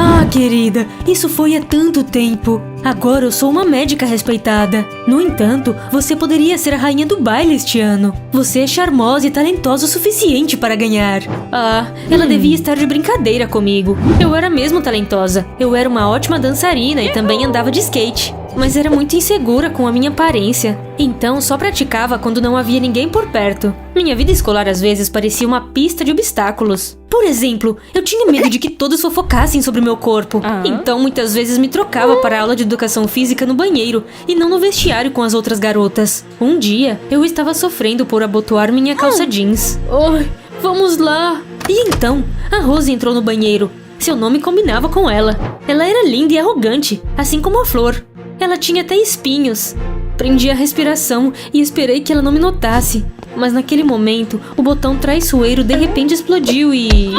Ah, querida, isso foi há tanto tempo. Agora eu sou uma médica respeitada. No entanto, você poderia ser a rainha do baile este ano. Você é charmosa e talentosa o suficiente para ganhar. Ah, ela devia estar de brincadeira comigo. Eu era mesmo talentosa. Eu era uma ótima dançarina e também andava de skate. Mas era muito insegura com a minha aparência. Então só praticava quando não havia ninguém por perto. Minha vida escolar às vezes parecia uma pista de obstáculos. Por exemplo, eu tinha medo de que todos fofocassem sobre o meu corpo. Então muitas vezes me trocava para a aula de educação física no banheiro e não no vestiário com as outras garotas. Um dia, eu estava sofrendo por abotoar minha calça jeans. Oi, vamos lá! E então, a Rose entrou no banheiro. Seu nome combinava com ela. Ela era linda e arrogante, assim como a flor. Ela tinha até espinhos. Prendi a respiração e esperei que ela não me notasse. Mas naquele momento, o botão traiçoeiro de repente explodiu e...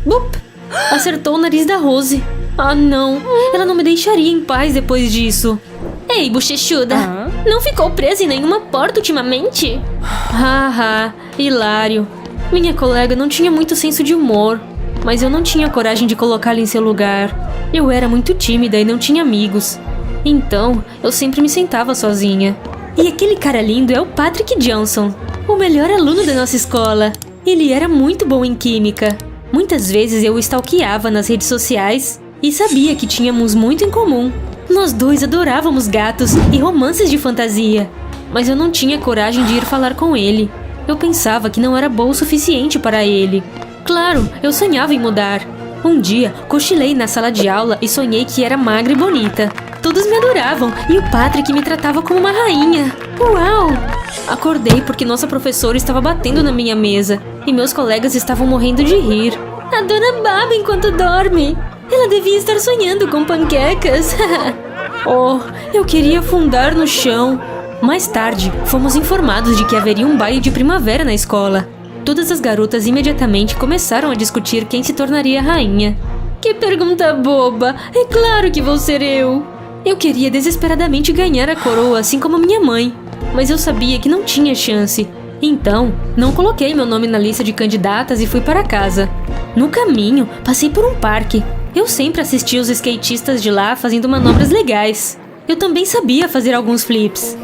Bup! Acertou o nariz da Rose. Ah, não. Ela não me deixaria em paz depois disso. Ei, bochechuda. Não ficou presa em nenhuma porta ultimamente? Haha, hilário. Minha colega não tinha muito senso de humor, mas eu não tinha coragem de colocá-la em seu lugar. Eu era muito tímida e não tinha amigos. Então, eu sempre me sentava sozinha. E aquele cara lindo é o Patrick Johnson, o melhor aluno da nossa escola. Ele era muito bom em química. Muitas vezes eu o stalkeava nas redes sociais e sabia que tínhamos muito em comum. Nós dois adorávamos gatos e romances de fantasia. Mas eu não tinha coragem de ir falar com ele. Eu pensava que não era boa o suficiente para ele. Claro, eu sonhava em mudar. Um dia, cochilei na sala de aula e sonhei que era magra e bonita. Todos me adoravam e o Patrick me tratava como uma rainha. Uau! Acordei porque nossa professora estava batendo na minha mesa e meus colegas estavam morrendo de rir. A dona baba enquanto dorme. Ela devia estar sonhando com panquecas. Oh, eu queria afundar no chão. Mais tarde, fomos informados de que haveria um baile de primavera na escola. Todas as garotas imediatamente começaram a discutir quem se tornaria rainha. Que pergunta boba! É claro que vou ser eu! Eu queria desesperadamente ganhar a coroa, assim como minha mãe. Mas eu sabia que não tinha chance. Então, não coloquei meu nome na lista de candidatas e fui para casa. No caminho, passei por um parque. Eu sempre assistia os skatistas de lá fazendo manobras legais. Eu também sabia fazer alguns flips.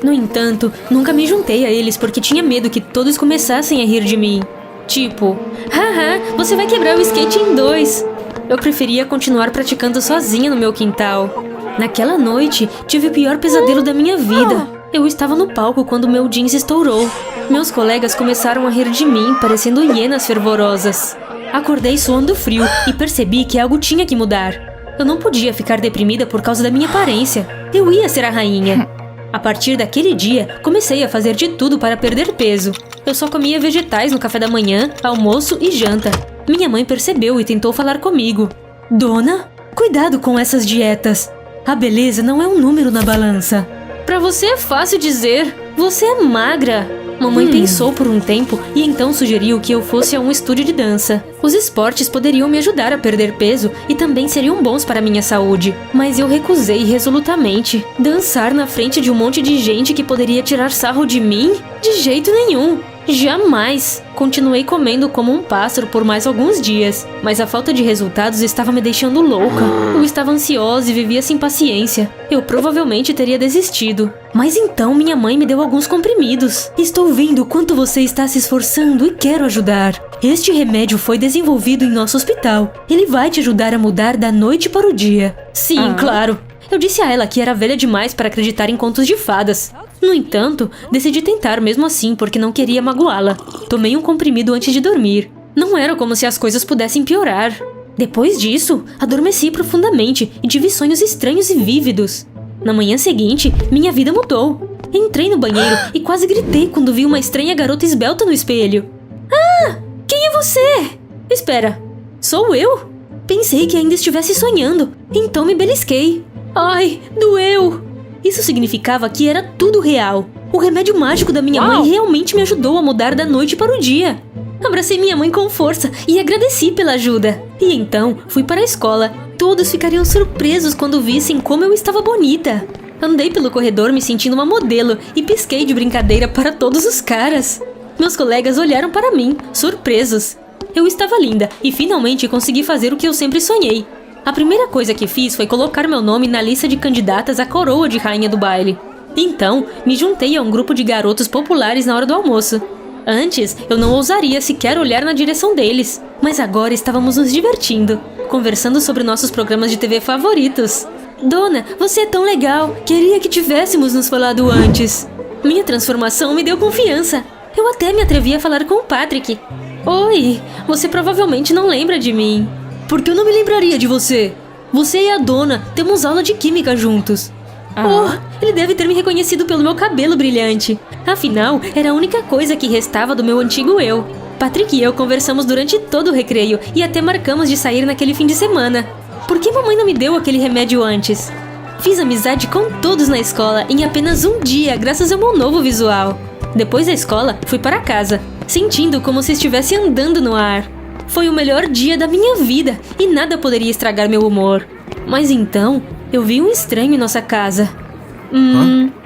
No entanto, nunca me juntei a eles porque tinha medo que todos começassem a rir de mim. Tipo, haha, você vai quebrar o skate em 2. Eu preferia continuar praticando sozinha no meu quintal. Naquela noite, tive o pior pesadelo da minha vida. Eu estava no palco quando meu jeans estourou. Meus colegas começaram a rir de mim, parecendo hienas fervorosas. Acordei suando frio e percebi que algo tinha que mudar. Eu não podia ficar deprimida por causa da minha aparência. Eu ia ser a rainha. A partir daquele dia, comecei a fazer de tudo para perder peso. Eu só comia vegetais no café da manhã, almoço e janta. Minha mãe percebeu e tentou falar comigo. Dona, cuidado com essas dietas. A beleza não é um número na balança. Pra você é fácil dizer, você é magra. Mamãe pensou por um tempo e então sugeriu que eu fosse a um estúdio de dança. Os esportes poderiam me ajudar a perder peso e também seriam bons para minha saúde. Mas eu recusei resolutamente. Dançar na frente de um monte de gente que poderia tirar sarro de mim? De jeito nenhum. Jamais! Continuei comendo como um pássaro por mais alguns dias, mas a falta de resultados estava me deixando louca. Eu estava ansiosa e vivia sem paciência. Eu provavelmente teria desistido. Mas então minha mãe me deu alguns comprimidos. Estou vendo o quanto você está se esforçando e quero ajudar. Este remédio foi desenvolvido em nosso hospital. Ele vai te ajudar a mudar da noite para o dia. Sim, claro. Eu disse a ela que era velha demais para acreditar em contos de fadas. No entanto, decidi tentar mesmo assim porque não queria magoá-la. Tomei um comprimido antes de dormir. Não era como se as coisas pudessem piorar. Depois disso, adormeci profundamente e tive sonhos estranhos e vívidos. Na manhã seguinte, minha vida mudou. Entrei no banheiro e quase gritei quando vi uma estranha garota esbelta no espelho. Ah! Quem é você? Espera, sou eu? Pensei que ainda estivesse sonhando, então me belisquei. Ai, doeu! Isso significava que era tudo real. O remédio mágico da minha mãe realmente me ajudou a mudar da noite para o dia. Abracei minha mãe com força e agradeci pela ajuda. E então, fui para a escola. Todos ficariam surpresos quando vissem como eu estava bonita. Andei pelo corredor me sentindo uma modelo e pisquei de brincadeira para todos os caras. Meus colegas olharam para mim, surpresos. Eu estava linda e finalmente consegui fazer o que eu sempre sonhei. A primeira coisa que fiz foi colocar meu nome na lista de candidatas à coroa de rainha do baile. Então, me juntei a um grupo de garotos populares na hora do almoço. Antes, eu não ousaria sequer olhar na direção deles, mas agora estávamos nos divertindo, conversando sobre nossos programas de TV favoritos. Dona, você é tão legal, queria que tivéssemos nos falado antes. Minha transformação me deu confiança. Eu até me atrevi a falar com o Patrick. Oi, você provavelmente não lembra de mim. Por que eu não me lembraria de você? Você e a dona temos aula de química juntos. Oh, ele deve ter me reconhecido pelo meu cabelo brilhante. Afinal, era a única coisa que restava do meu antigo eu. Patrick e eu conversamos durante todo o recreio e até marcamos de sair naquele fim de semana. Por que mamãe não me deu aquele remédio antes? Fiz amizade com todos na escola em apenas um dia, graças ao meu novo visual. Depois da escola, fui para casa, sentindo como se estivesse andando no ar. Foi o melhor dia da minha vida e nada poderia estragar meu humor. Mas então, eu vi um estranho em nossa casa.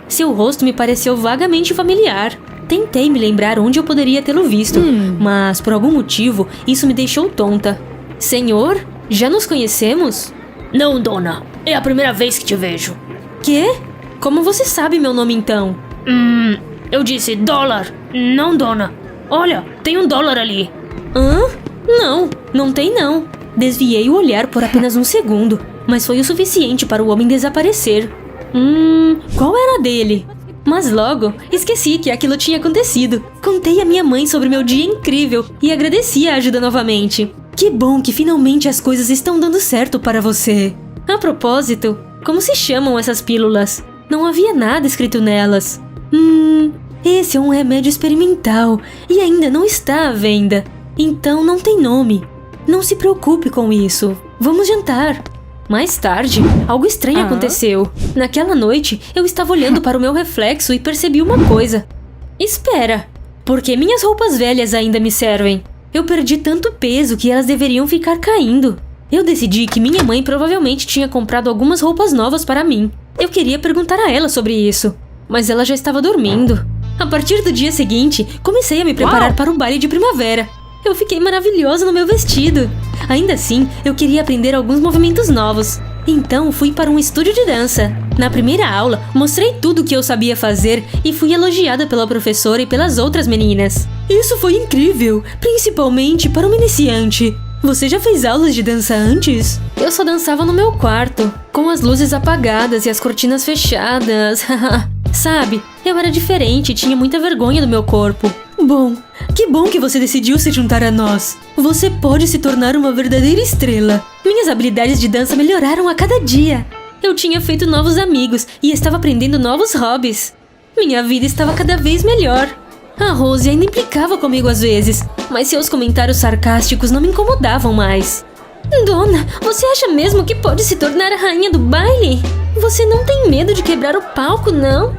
Seu rosto me pareceu vagamente familiar. Tentei me lembrar onde eu poderia tê-lo visto, mas por algum motivo isso me deixou tonta. Senhor, já nos conhecemos? Não, dona. É a primeira vez que te vejo. Quê? Como você sabe meu nome então? Eu disse dólar, não dona. Olha, tem $1 ali. Hã? Não tem não. Desviei o olhar por apenas um segundo, mas foi o suficiente para o homem desaparecer. Qual era a dele? Mas logo, esqueci que aquilo tinha acontecido. Contei à minha mãe sobre meu dia incrível e agradeci a ajuda novamente. Que bom que finalmente as coisas estão dando certo para você. A propósito, como se chamam essas pílulas? Não havia nada escrito nelas. Esse é um remédio experimental e ainda não está à venda. Então não tem nome. Não se preocupe com isso. Vamos jantar. Mais tarde, algo estranho aconteceu. Naquela noite, eu estava olhando para o meu reflexo e percebi uma coisa. Espera, por que minhas roupas velhas ainda me servem? Eu perdi tanto peso que elas deveriam ficar caindo. Eu decidi que minha mãe provavelmente tinha comprado algumas roupas novas para mim. Eu queria perguntar a ela sobre isso, mas ela já estava dormindo. A partir do dia seguinte, comecei a me preparar para o baile de primavera. Eu fiquei maravilhosa no meu vestido. Ainda assim, eu queria aprender alguns movimentos novos. Então, fui para um estúdio de dança. Na primeira aula, mostrei tudo o que eu sabia fazer e fui elogiada pela professora e pelas outras meninas. Isso foi incrível, principalmente para uma iniciante. Você já fez aulas de dança antes? Eu só dançava no meu quarto, com as luzes apagadas e as cortinas fechadas. Sabe, eu era diferente e tinha muita vergonha do meu corpo. Bom, que bom que você decidiu se juntar a nós. Você pode se tornar uma verdadeira estrela. Minhas habilidades de dança melhoraram a cada dia. Eu tinha feito novos amigos e estava aprendendo novos hobbies. Minha vida estava cada vez melhor. A Rose ainda implicava comigo às vezes, mas seus comentários sarcásticos não me incomodavam mais. Dona, você acha mesmo que pode se tornar a rainha do baile? Você não tem medo de quebrar o palco, não?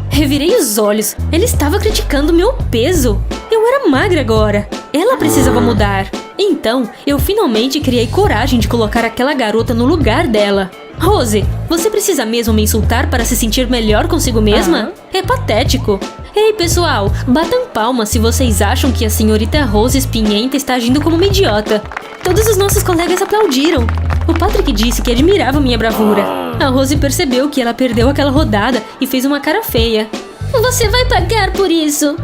Revirei os olhos. Ele estava criticando meu peso. Eu era magra agora. Ela precisava mudar. Então, eu finalmente criei coragem de colocar aquela garota no lugar dela. Rose, você precisa mesmo me insultar para se sentir melhor consigo mesma? É patético. Ei, pessoal, batam palmas se vocês acham que a senhorita Rose Espinhenta está agindo como uma idiota. Todos os nossos colegas aplaudiram. O Patrick disse que admirava minha bravura. A Rose percebeu que ela perdeu aquela rodada e fez uma cara feia. Você vai pagar por isso?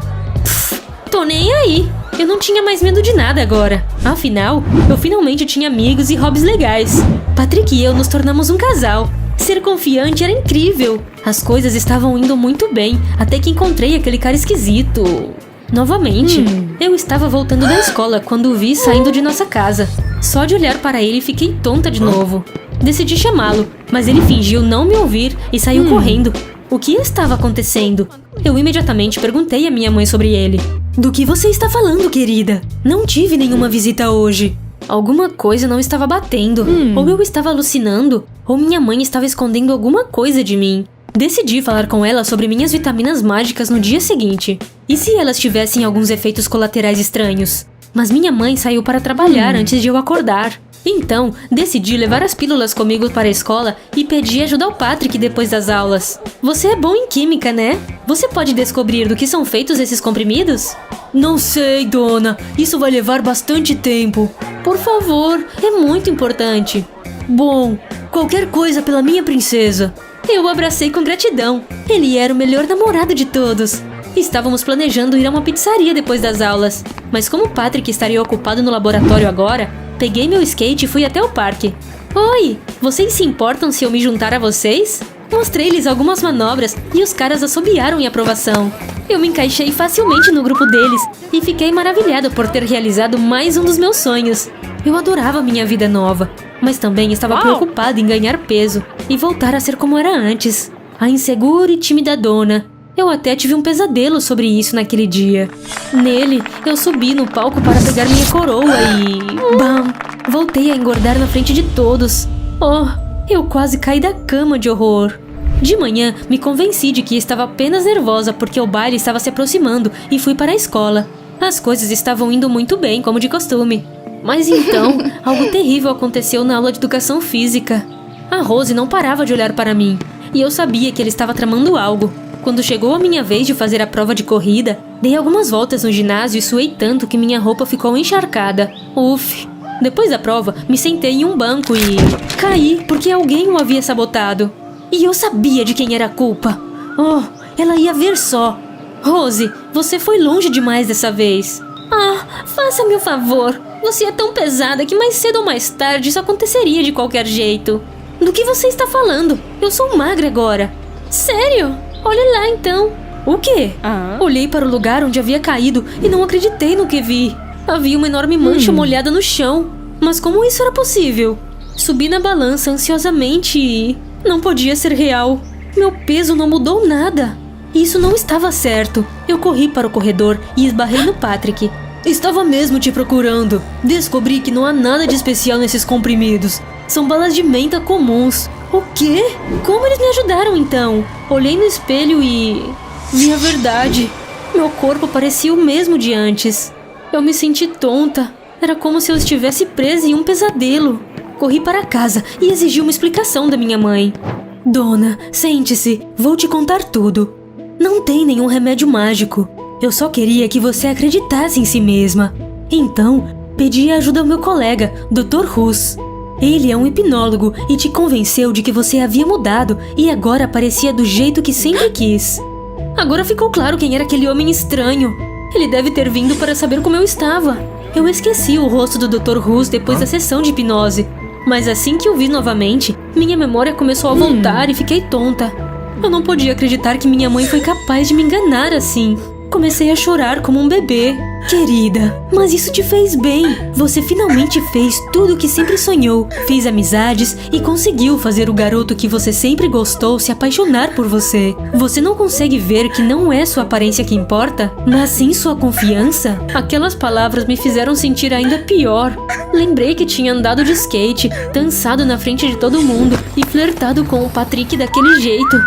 Tô nem aí. Eu não tinha mais medo de nada agora. Afinal, eu finalmente tinha amigos e hobbies legais. Patrick e eu nos tornamos um casal. Ser confiante era incrível. As coisas estavam indo muito bem, até que encontrei aquele cara esquisito. Novamente, eu estava voltando da escola quando o vi saindo de nossa casa. Só de olhar para ele fiquei tonta de novo. Decidi chamá-lo, mas ele fingiu não me ouvir e saiu correndo. O que estava acontecendo? Eu imediatamente perguntei à minha mãe sobre ele. Do que você está falando, querida? Não tive nenhuma visita hoje. Alguma coisa não estava batendo. Ou eu estava alucinando, ou minha mãe estava escondendo alguma coisa de mim. Decidi falar com ela sobre minhas vitaminas mágicas no dia seguinte. E se elas tivessem alguns efeitos colaterais estranhos? Mas minha mãe saiu para trabalhar antes de eu acordar. Então, decidi levar as pílulas comigo para a escola e pedi ajuda ao Patrick depois das aulas. Você é bom em química, né? Você pode descobrir do que são feitos esses comprimidos? Não sei, dona. Isso vai levar bastante tempo. Por favor, é muito importante. Bom, qualquer coisa pela minha princesa. Eu o abracei com gratidão. Ele era o melhor namorado de todos. Estávamos planejando ir a uma pizzaria depois das aulas, mas como Patrick estaria ocupado no laboratório agora, peguei meu skate e fui até o parque. Oi, vocês se importam se eu me juntar a vocês? Mostrei-lhes algumas manobras e os caras assobiaram em aprovação. Eu me encaixei facilmente no grupo deles e fiquei maravilhada por ter realizado mais um dos meus sonhos. Eu adorava minha vida nova, mas também estava preocupada em ganhar peso e voltar a ser como era antes. A insegura e tímida dona. Eu até tive um pesadelo sobre isso naquele dia. Nele, eu subi no palco para pegar minha coroa e... Bam! Voltei a engordar na frente de todos. Oh, eu quase caí da cama de horror. De manhã, me convenci de que estava apenas nervosa porque o baile estava se aproximando e fui para a escola. As coisas estavam indo muito bem, como de costume. Mas então, algo terrível aconteceu na aula de educação física. A Rose não parava de olhar para mim, e eu sabia que ele estava tramando algo. Quando chegou a minha vez de fazer a prova de corrida, dei algumas voltas no ginásio e suei tanto que minha roupa ficou encharcada. Uf! Depois da prova, me sentei em um banco e... caí porque alguém o havia sabotado. E eu sabia de quem era a culpa. Oh, ela ia ver só. Rose, você foi longe demais dessa vez. Ah, faça-me um favor. Você é tão pesada que mais cedo ou mais tarde isso aconteceria de qualquer jeito. Do que você está falando? Eu sou magra agora. Sério? Olha lá então. O quê? Olhei para o lugar onde havia caído e não acreditei no que vi. Havia uma enorme mancha molhada no chão. Mas como isso era possível? Subi na balança ansiosamente e... não podia ser real. Meu peso não mudou nada. Isso não estava certo. Eu corri para o corredor e esbarrei no Patrick. Estava mesmo te procurando. Descobri que não há nada de especial nesses comprimidos. São balas de menta comuns. O quê? Como eles me ajudaram então? Olhei no espelho e... vi a verdade. Meu corpo parecia o mesmo de antes. Eu me senti tonta. Era como se eu estivesse presa em um pesadelo. Corri para casa e exigi uma explicação da minha mãe. Dona, sente-se. Vou te contar tudo. Não tem nenhum remédio mágico. Eu só queria que você acreditasse em si mesma. Então, pedi ajuda ao meu colega, Dr. Hus. Ele é um hipnólogo e te convenceu de que você havia mudado e agora parecia do jeito que sempre quis. Agora ficou claro quem era aquele homem estranho. Ele deve ter vindo para saber como eu estava. Eu esqueci o rosto do Dr. Hus depois da sessão de hipnose. Mas assim que o vi novamente, minha memória começou a voltar e fiquei tonta. Eu não podia acreditar que minha mãe foi capaz de me enganar assim. Comecei a chorar como um bebê. Querida, mas isso te fez bem. Você finalmente fez tudo o que sempre sonhou. Fez amizades e conseguiu fazer o garoto que você sempre gostou se apaixonar por você. Você não consegue ver que não é sua aparência que importa, mas sim sua confiança? Aquelas palavras me fizeram sentir ainda pior. Lembrei que tinha andado de skate, dançado na frente de todo mundo e flertado com o Patrick daquele jeito.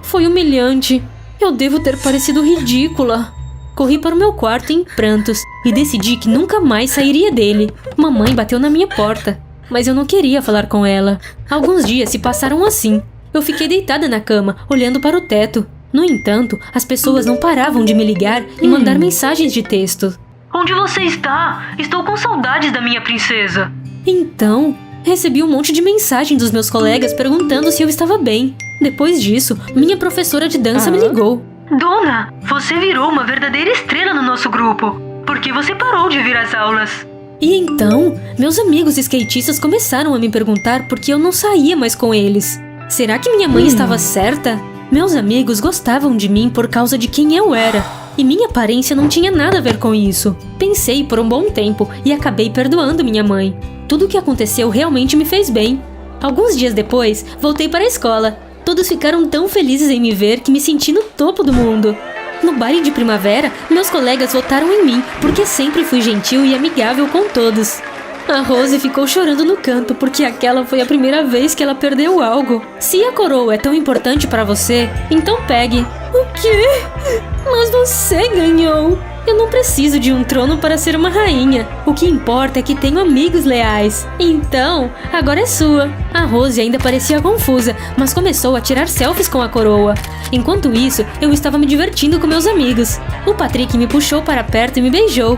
Foi humilhante. Eu devo ter parecido ridícula. Corri para o meu quarto em prantos e decidi que nunca mais sairia dele. Mamãe bateu na minha porta, mas eu não queria falar com ela. Alguns dias se passaram assim. Eu fiquei deitada na cama, olhando para o teto. No entanto, as pessoas não paravam de me ligar e mandar mensagens de texto. Onde você está? Estou com saudades da minha princesa. Então, recebi um monte de mensagem dos meus colegas perguntando se eu estava bem. Depois disso, minha professora de dança me ligou. Dona, você virou uma verdadeira estrela no nosso grupo. Por que você parou de vir às aulas? E então, meus amigos skatistas começaram a me perguntar por que eu não saía mais com eles. Será que minha mãe estava certa? Meus amigos gostavam de mim por causa de quem eu era. E minha aparência não tinha nada a ver com isso. Pensei por um bom tempo e acabei perdoando minha mãe. Tudo o que aconteceu realmente me fez bem. Alguns dias depois, voltei para a escola. Todos ficaram tão felizes em me ver que me senti no topo do mundo. No baile de primavera, meus colegas votaram em mim porque sempre fui gentil e amigável com todos. A Rose ficou chorando no canto porque aquela foi a primeira vez que ela perdeu algo. Se a coroa é tão importante para você, então pegue. O quê? Mas você ganhou. Eu não preciso de um trono para ser uma rainha. O que importa é que tenho amigos leais. Então, agora é sua. A Rose ainda parecia confusa, mas começou a tirar selfies com a coroa. Enquanto isso, eu estava me divertindo com meus amigos. O Patrick me puxou para perto e me beijou.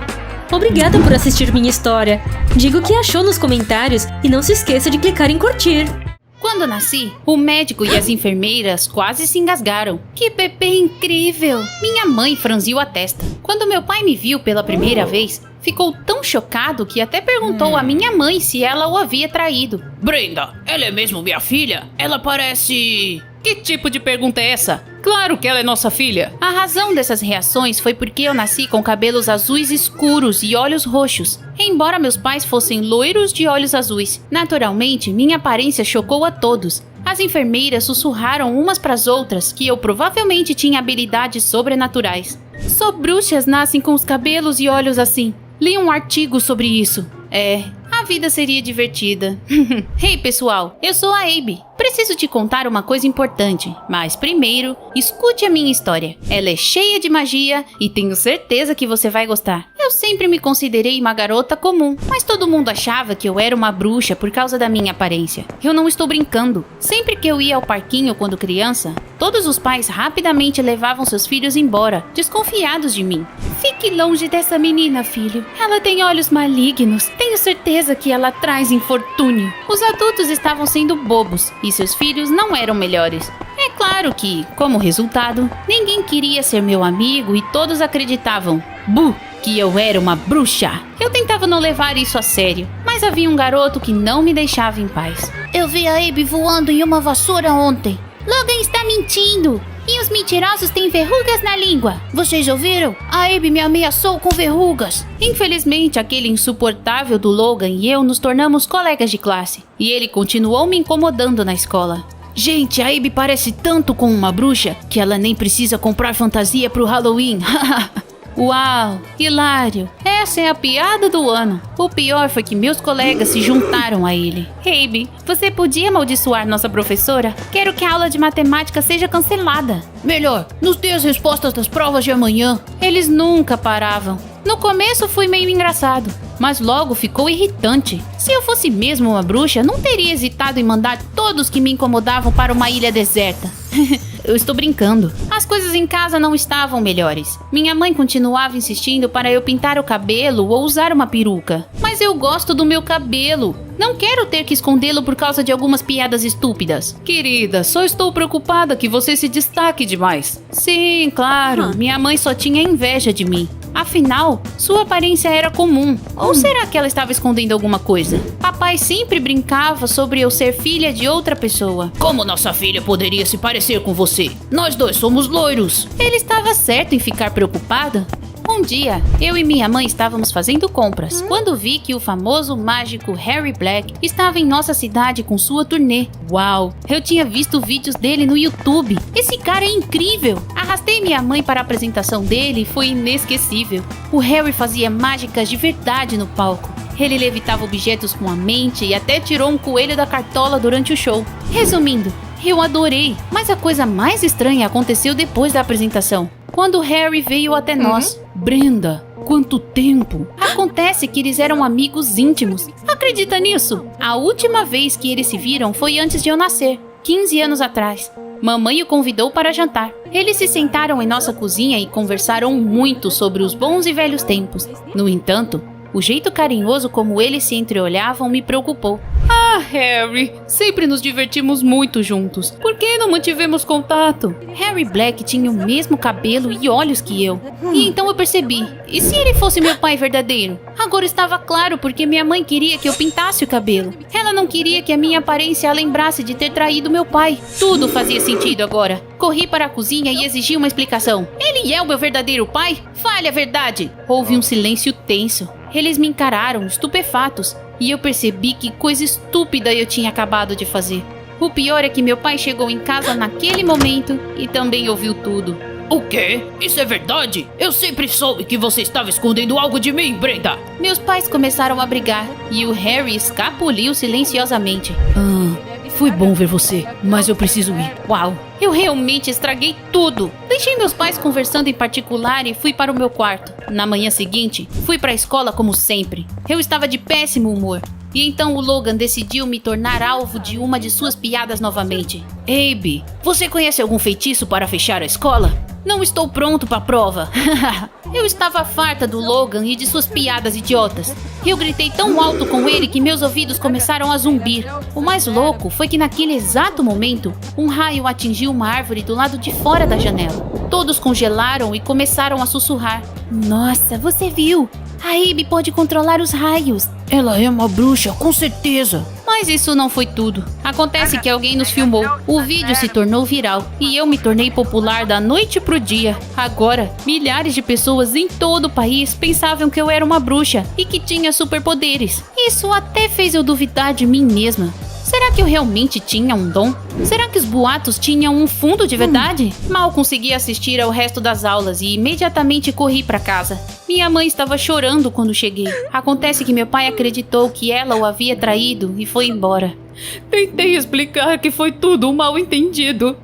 Obrigada por assistir minha história. Diga o que achou nos comentários e não se esqueça de clicar em curtir. Quando nasci, o médico e as enfermeiras quase se engasgaram. Que bebê incrível! Minha mãe franziu a testa. Quando meu pai me viu pela primeira vez, ficou tão chocado que até perguntou à minha mãe se ela o havia traído. Brenda, ela é mesmo minha filha? Ela parece... Que tipo de pergunta é essa? Claro que ela é nossa filha. A razão dessas reações foi porque eu nasci com cabelos azuis escuros e olhos roxos, embora meus pais fossem loiros de olhos azuis. Naturalmente, minha aparência chocou a todos. As enfermeiras sussurraram umas pras outras que eu provavelmente tinha habilidades sobrenaturais. Só bruxas nascem com os cabelos e olhos assim. Li um artigo sobre isso. vida seria divertida. Hey, pessoal, eu sou a Abby. Preciso te contar uma coisa importante, mas primeiro, escute a minha história. Ela é cheia de magia e tenho certeza que você vai gostar. Eu sempre me considerei uma garota comum, mas todo mundo achava que eu era uma bruxa por causa da minha aparência. Eu não estou brincando. Sempre que eu ia ao parquinho quando criança, todos os pais rapidamente levavam seus filhos embora, desconfiados de mim. Fique longe dessa menina, filho. Ela tem olhos malignos. Tenho certeza que ela traz infortúnio. Os adultos estavam sendo bobos e seus filhos não eram melhores. É claro que, como resultado, ninguém queria ser meu amigo e todos acreditavam, que eu era uma bruxa. Eu tentava não levar isso a sério, mas havia um garoto que não me deixava em paz. Eu vi a Abby voando em uma vassoura ontem. Logan está mentindo. E os mentirosos têm verrugas na língua. Vocês ouviram? A Abby me ameaçou com verrugas. Infelizmente, aquele insuportável do Logan e eu nos tornamos colegas de classe. E ele continuou me incomodando na escola. Gente, a Abby parece tanto com uma bruxa que ela nem precisa comprar fantasia pro Halloween. Uau, hilário. Essa é a piada do ano. O pior foi que meus colegas se juntaram a ele. Abby, você podia amaldiçoar nossa professora? Quero que a aula de matemática seja cancelada. Melhor, nos dê as respostas das provas de amanhã. Eles nunca paravam. No começo foi meio engraçado, mas logo ficou irritante. Se eu fosse mesmo uma bruxa, não teria hesitado em mandar todos que me incomodavam para uma ilha deserta. Eu estou brincando. As coisas em casa não estavam melhores. Minha mãe continuava insistindo para eu pintar o cabelo ou usar uma peruca. Mas eu gosto do meu cabelo. Não quero ter que escondê-lo por causa de algumas piadas estúpidas. Querida, só estou preocupada que você se destaque demais. Sim, claro. Minha mãe só tinha inveja de mim. Afinal, sua aparência era comum. Ou será que ela estava escondendo alguma coisa? Papai sempre brincava sobre eu ser filha de outra pessoa. Como nossa filha poderia se parecer com você? Nós dois somos loiros. Ele estava certo em ficar preocupada. Um dia, eu e minha mãe estávamos fazendo compras, quando vi que o famoso mágico Harry Black estava em nossa cidade com sua turnê. Uau, eu tinha visto vídeos dele no YouTube. Esse cara é incrível! Arrastei minha mãe para a apresentação dele e foi inesquecível. O Harry fazia mágicas de verdade no palco. Ele levitava objetos com a mente e até tirou um coelho da cartola durante o show. Resumindo, eu adorei, mas a coisa mais estranha aconteceu depois da apresentação. Quando Harry veio até nós. Brenda, quanto tempo! Acontece que eles eram amigos íntimos. Acredita nisso? A última vez que eles se viram foi antes de eu nascer, 15 anos atrás. Mamãe o convidou para jantar. Eles se sentaram em nossa cozinha e conversaram muito sobre os bons e velhos tempos. No entanto, o jeito carinhoso como eles se entreolhavam me preocupou. Ah, Harry, sempre nos divertimos muito juntos. Por que não mantivemos contato? Harry Black tinha o mesmo cabelo e olhos que eu. E então eu percebi, e se ele fosse meu pai verdadeiro? Agora estava claro porque minha mãe queria que eu pintasse o cabelo. Ela não queria que a minha aparência a lembrasse de ter traído meu pai. Tudo fazia sentido agora. Corri para a cozinha e exigi uma explicação. Ele é o meu verdadeiro pai? Fale a verdade! Houve um silêncio tenso. Eles me encararam, estupefatos, e eu percebi que coisa estúpida eu tinha acabado de fazer. O pior é que meu pai chegou em casa naquele momento e também ouviu tudo. O quê? Isso é verdade? Eu sempre soube que você estava escondendo algo de mim, Brenda. Meus pais começaram a brigar e o Harry escapuliu silenciosamente. Foi bom ver você, mas eu preciso ir. Uau, eu realmente estraguei tudo. Deixei meus pais conversando em particular e fui para o meu quarto. Na manhã seguinte, fui para a escola como sempre. Eu estava de péssimo humor. E então o Logan decidiu me tornar alvo de uma de suas piadas novamente. Abby, você conhece algum feitiço para fechar a escola? Não estou pronto para a prova. Eu estava farta do Logan e de suas piadas idiotas. Eu gritei tão alto com ele que meus ouvidos começaram a zumbir. O mais louco foi que naquele exato momento, um raio atingiu uma árvore do lado de fora da janela. Todos congelaram e começaram a sussurrar. Nossa, você viu? A Abby pode controlar os raios. Ela é uma bruxa, com certeza. Mas isso não foi tudo. Acontece que alguém nos filmou. O vídeo se tornou viral e eu me tornei popular da noite pro dia. Agora, milhares de pessoas em todo o país pensavam que eu era uma bruxa e que tinha superpoderes. Isso até fez eu duvidar de mim mesma. Será que eu realmente tinha um dom? Será que os boatos tinham um fundo de verdade? Mal consegui assistir ao resto das aulas e imediatamente corri para casa. Minha mãe estava chorando quando cheguei. Acontece que meu pai acreditou que ela o havia traído e foi embora. Tentei explicar que foi tudo um mal-entendido,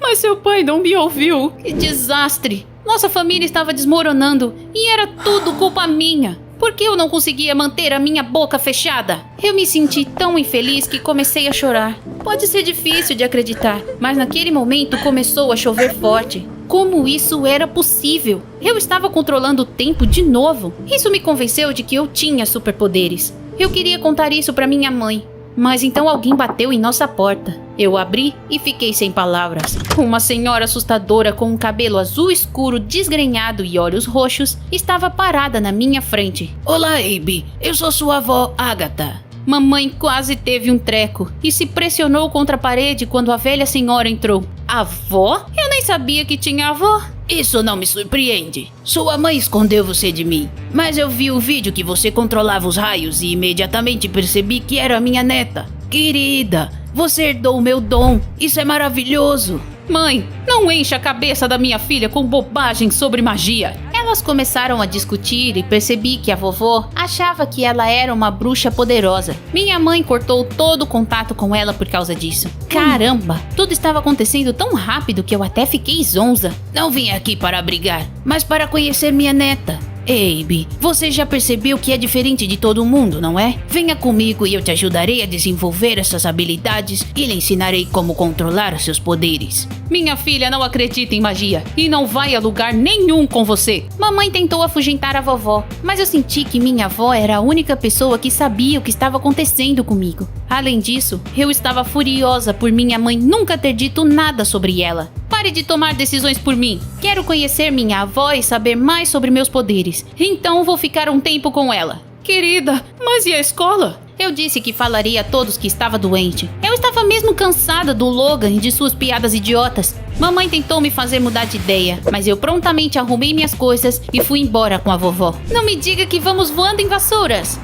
mas seu pai não me ouviu. Que desastre! Nossa família estava desmoronando e era tudo culpa minha. Por que eu não conseguia manter a minha boca fechada? Eu me senti tão infeliz que comecei a chorar. Pode ser difícil de acreditar, mas naquele momento começou a chover forte. Como isso era possível? Eu estava controlando o tempo de novo. Isso me convenceu de que eu tinha superpoderes. Eu queria contar isso para minha mãe, mas então alguém bateu em nossa porta. Eu abri e fiquei sem palavras. Uma senhora assustadora com um cabelo azul escuro, desgrenhado e olhos roxos estava parada na minha frente. Olá, Abby. Eu sou sua avó, Agatha. Mamãe quase teve um treco e se pressionou contra a parede quando a velha senhora entrou. Avó? Eu nem sabia que tinha avó. Isso não me surpreende. Sua mãe escondeu você de mim. Mas eu vi o vídeo que você controlava os raios e imediatamente percebi que era minha neta. Querida, você herdou o meu dom. Isso é maravilhoso. Mãe, não encha a cabeça da minha filha com bobagem sobre magia. Elas começaram a discutir e percebi que a vovó achava que ela era uma bruxa poderosa. Minha mãe cortou todo o contato com ela por causa disso. Caramba, tudo estava acontecendo tão rápido que eu até fiquei zonza. Não vim aqui para brigar, mas para conhecer minha neta. Abby, você já percebeu que é diferente de todo mundo, não é? Venha comigo e eu te ajudarei a desenvolver essas habilidades e lhe ensinarei como controlar seus poderes. Minha filha não acredita em magia e não vai a lugar nenhum com você. Mamãe tentou afugentar a vovó, mas eu senti que minha avó era a única pessoa que sabia o que estava acontecendo comigo. Além disso, eu estava furiosa por minha mãe nunca ter dito nada sobre ela. Pare de tomar decisões por mim. Quero conhecer minha avó e saber mais sobre meus poderes. Então vou ficar um tempo com ela. Querida, mas e a escola? Eu disse que falaria a todos que estava doente. Eu estava mesmo cansada do Logan e de suas piadas idiotas. Mamãe tentou me fazer mudar de ideia, mas eu prontamente arrumei minhas coisas e fui embora com a vovó. Não me diga que vamos voando em vassouras.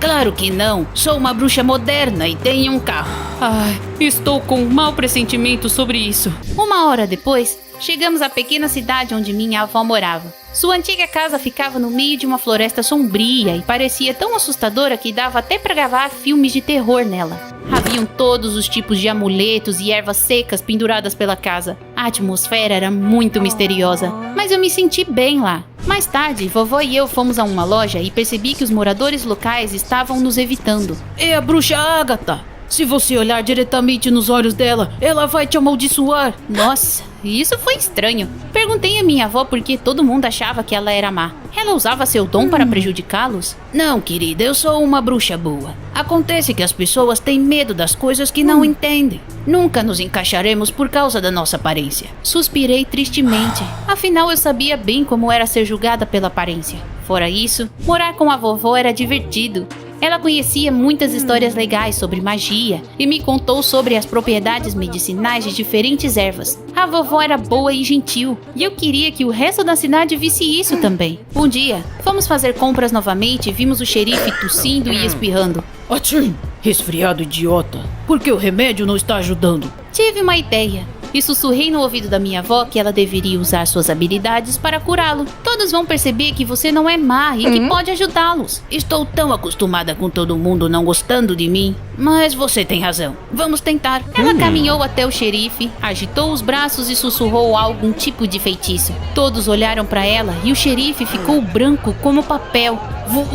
Claro que não. Sou uma bruxa moderna e tenho um carro. Ai, estou com um mau pressentimento sobre isso. Uma hora depois, chegamos à pequena cidade onde minha avó morava. Sua antiga casa ficava no meio de uma floresta sombria e parecia tão assustadora que dava até para gravar filmes de terror nela. Haviam todos os tipos de amuletos e ervas secas penduradas pela casa. A atmosfera era muito misteriosa, mas eu me senti bem lá. Mais tarde, vovó e eu fomos a uma loja e percebi que os moradores locais estavam nos evitando. É a bruxa Agatha. Se você olhar diretamente nos olhos dela, ela vai te amaldiçoar. Nossa, isso foi estranho. Perguntei à minha avó por que todo mundo achava que ela era má. Ela usava seu dom para prejudicá-los? Não, querida, eu sou uma bruxa boa. Acontece que as pessoas têm medo das coisas que não entendem. Nunca nos encaixaremos por causa da nossa aparência. Suspirei tristemente. Afinal, eu sabia bem como era ser julgada pela aparência. Fora isso, morar com a vovó era divertido. Ela conhecia muitas histórias legais sobre magia e me contou sobre as propriedades medicinais de diferentes ervas. A vovó era boa e gentil, e eu queria que o resto da cidade visse isso também. Um dia, fomos fazer compras novamente e vimos o xerife tossindo e espirrando. Atchim! Resfriado idiota! Por que o remédio não está ajudando? Tive uma ideia. E sussurrei no ouvido da minha avó que ela deveria usar suas habilidades para curá-lo. Todos vão perceber que você não é má e que pode ajudá-los. Estou tão acostumada com todo mundo não gostando de mim. Mas você tem razão. Vamos tentar. Ela caminhou até o xerife, agitou os braços e sussurrou algum tipo de feitiço. Todos olharam para ela e o xerife ficou branco como papel.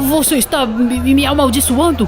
Você está me amaldiçoando?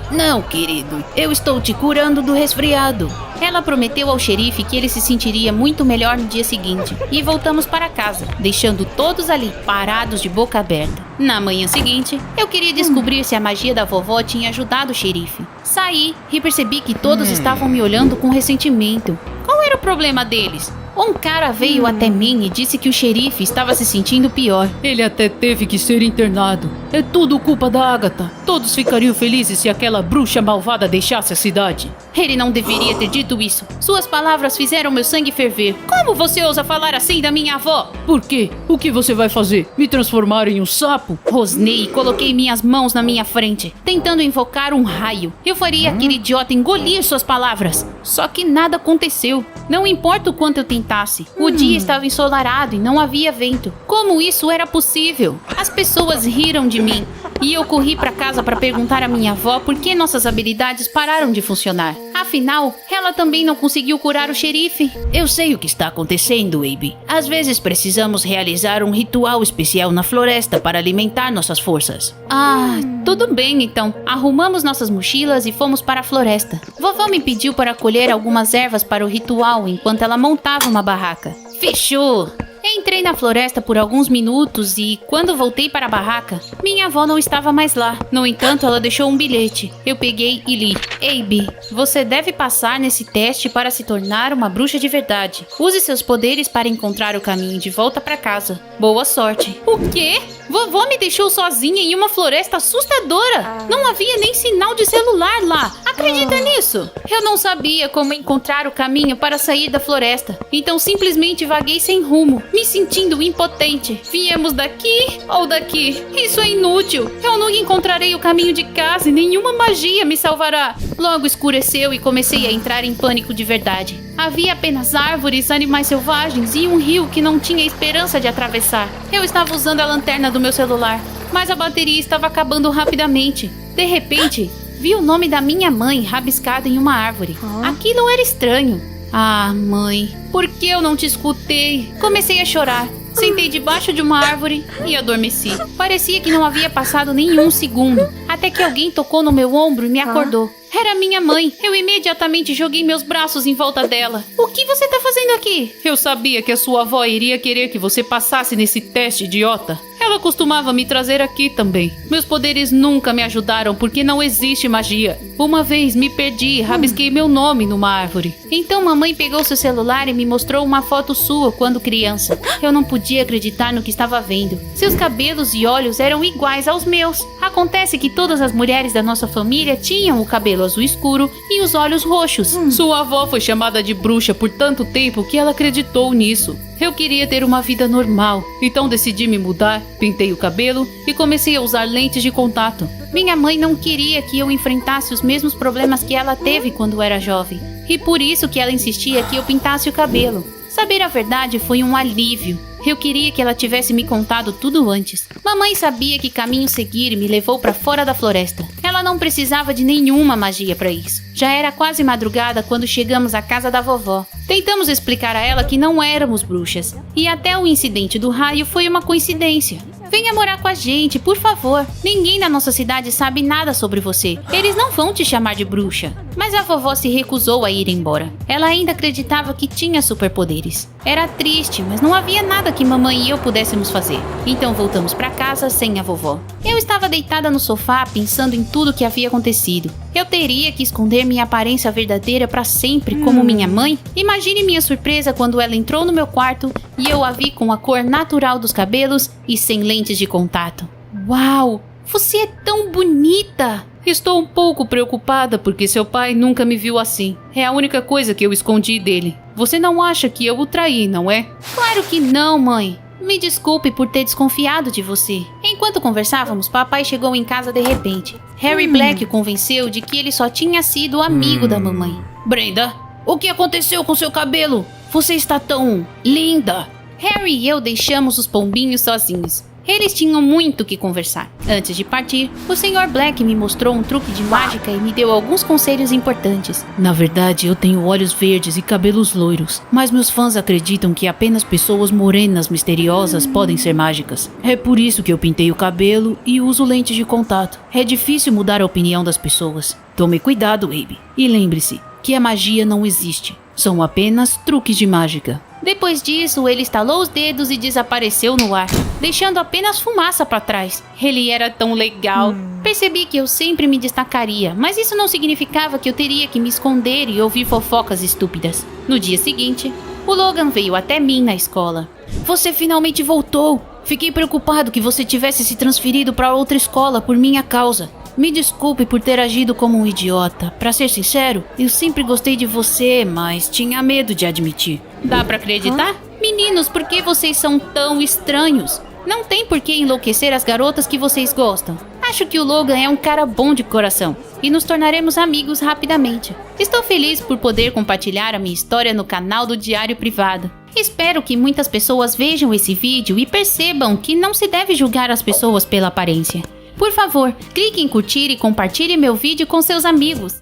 Não, querido. Eu estou te curando do resfriado. Ela prometeu ao xerife que ele se sentiria muito melhor no dia seguinte. E voltamos para casa, deixando todos ali, parados de boca aberta. Na manhã seguinte, eu queria descobrir se a magia da vovó tinha ajudado o xerife. Saí e percebi que todos estavam me olhando com ressentimento. Qual era o problema deles? Um cara veio até mim e disse que o xerife estava se sentindo pior. Ele até teve que ser internado. É tudo culpa da Agatha. Todos ficariam felizes se aquela bruxa malvada deixasse a cidade. Ele não deveria ter dito isso. Suas palavras fizeram meu sangue ferver. Como você ousa falar assim da minha avó? Por quê? O que você vai fazer? Me transformar em um sapo? Rosnei e coloquei minhas mãos na minha frente, tentando invocar um raio. Eu faria aquele idiota engolir suas palavras. Só que nada aconteceu. Não importa o quanto eu tentasse. O dia estava ensolarado e não havia vento. Como isso era possível? As pessoas riram de mim. E eu corri para casa para perguntar à minha avó por que nossas habilidades pararam de funcionar. Afinal, ela também não conseguiu curar o xerife. Eu sei o que está acontecendo, Abby. Às vezes precisamos realizar um ritual especial na floresta para alimentar nossas forças. Ah, tudo bem então. Arrumamos nossas mochilas e fomos para a floresta. Vovó me pediu para colher algumas ervas para o ritual enquanto ela montava uma barraca. Fechou! Entrei na floresta por alguns minutos e, quando voltei para a barraca, minha avó não estava mais lá. No entanto, ela deixou um bilhete. Eu peguei e li. Abby, você deve passar nesse teste para se tornar uma bruxa de verdade. Use seus poderes para encontrar o caminho de volta para casa. Boa sorte. O quê? Vovó me deixou sozinha em uma floresta assustadora. Não havia nem sinal de celular lá. Acredita nisso? Eu não sabia como encontrar o caminho para sair da floresta. Então simplesmente vaguei sem rumo, me sentindo impotente. Viemos daqui ou daqui? Isso é inútil. Eu nunca encontrarei o caminho de casa e nenhuma magia me salvará. Logo escureceu e comecei a entrar em pânico de verdade. Havia apenas árvores, animais selvagens e um rio que não tinha esperança de atravessar. Eu estava usando a lanterna do meu celular, mas a bateria estava acabando rapidamente. De repente, vi o nome da minha mãe rabiscado em uma árvore. Aquilo era estranho. Ah, mãe, por que eu não te escutei? Comecei a chorar. Sentei debaixo de uma árvore e adormeci. Parecia que não havia passado nenhum segundo, até que alguém tocou no meu ombro e me acordou. Era minha mãe. Eu imediatamente joguei meus braços em volta dela. O que você tá fazendo aqui? Eu sabia que a sua avó iria querer que você passasse nesse teste idiota. Ela costumava me trazer aqui também. Meus poderes nunca me ajudaram porque não existe magia. Uma vez me perdi e rabisquei meu nome numa árvore. Então mamãe pegou seu celular e me mostrou uma foto sua quando criança. Eu não podia acreditar no que estava vendo. Seus cabelos e olhos eram iguais aos meus. Acontece que todas as mulheres da nossa família tinham o cabelo azul escuro e os olhos roxos. Sua avó foi chamada de bruxa por tanto tempo que ela acreditou nisso. Eu queria ter uma vida normal, então decidi me mudar, pintei o cabelo e comecei a usar lentes de contato. Minha mãe não queria que eu enfrentasse os mesmos problemas que ela teve quando era jovem, e por isso que ela insistia que eu pintasse o cabelo. Saber a verdade foi um alívio. Eu queria que ela tivesse me contado tudo antes. Mamãe sabia que caminho seguir e me levou para fora da floresta. Ela não precisava de nenhuma magia para isso. Já era quase madrugada quando chegamos à casa da vovó. Tentamos explicar a ela que não éramos bruxas. E até o incidente do raio foi uma coincidência. Venha morar com a gente, por favor. Ninguém na nossa cidade sabe nada sobre você. Eles não vão te chamar de bruxa. Mas a vovó se recusou a ir embora. Ela ainda acreditava que tinha superpoderes. Era triste, mas não havia nada que mamãe e eu pudéssemos fazer. Então voltamos para casa sem a vovó. Eu estava deitada no sofá pensando em tudo que havia acontecido. Eu teria que esconder minha aparência verdadeira para sempre, como minha mãe? Imagine minha surpresa quando ela entrou no meu quarto e eu a vi com a cor natural dos cabelos e sem lentes de contato. Uau! Você é tão bonita! Estou um pouco preocupada porque seu pai nunca me viu assim. É a única coisa que eu escondi dele. Você não acha que eu o traí, não é? Claro que não, mãe. Me desculpe por ter desconfiado de você. Enquanto conversávamos, papai chegou em casa de repente. Harry Black o convenceu de que ele só tinha sido amigo da mamãe. Brenda, o que aconteceu com seu cabelo? Você está tão linda. Harry e eu deixamos os pombinhos sozinhos. Eles tinham muito o que conversar. Antes de partir, o Sr. Black me mostrou um truque de mágica e me deu alguns conselhos importantes. Na verdade, eu tenho olhos verdes e cabelos loiros, mas meus fãs acreditam que apenas pessoas morenas misteriosas podem ser mágicas. É por isso que eu pintei o cabelo e uso lentes de contato. É difícil mudar a opinião das pessoas. Tome cuidado, Abby. E lembre-se que a magia não existe. São apenas truques de mágica. Depois disso, ele estalou os dedos e desapareceu no ar, deixando apenas fumaça para trás. Ele era tão legal. Percebi que eu sempre me destacaria, mas isso não significava que eu teria que me esconder e ouvir fofocas estúpidas. No dia seguinte, o Logan veio até mim na escola. Você finalmente voltou! Fiquei preocupado que você tivesse se transferido para outra escola por minha causa. Me desculpe por ter agido como um idiota. Pra ser sincero, eu sempre gostei de você, mas tinha medo de admitir. Dá pra acreditar? Meninos, por que vocês são tão estranhos? Não tem por que enlouquecer as garotas que vocês gostam. Acho que o Logan é um cara bom de coração e nos tornaremos amigos rapidamente. Estou feliz por poder compartilhar a minha história no canal do Diário Privado. Espero que muitas pessoas vejam esse vídeo e percebam que não se deve julgar as pessoas pela aparência. Por favor, clique em curtir e compartilhe meu vídeo com seus amigos.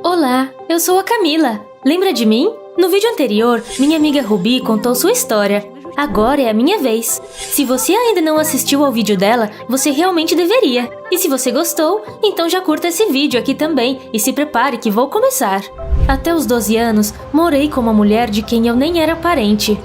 Olá, eu sou a Camila. Lembra de mim? No vídeo anterior, minha amiga Ruby contou sua história. Agora é a minha vez. Se você ainda não assistiu ao vídeo dela, você realmente deveria. E se você gostou, então já curta esse vídeo aqui também e se prepare que vou começar. Até os 12 anos, morei com uma mulher de quem eu nem era parente.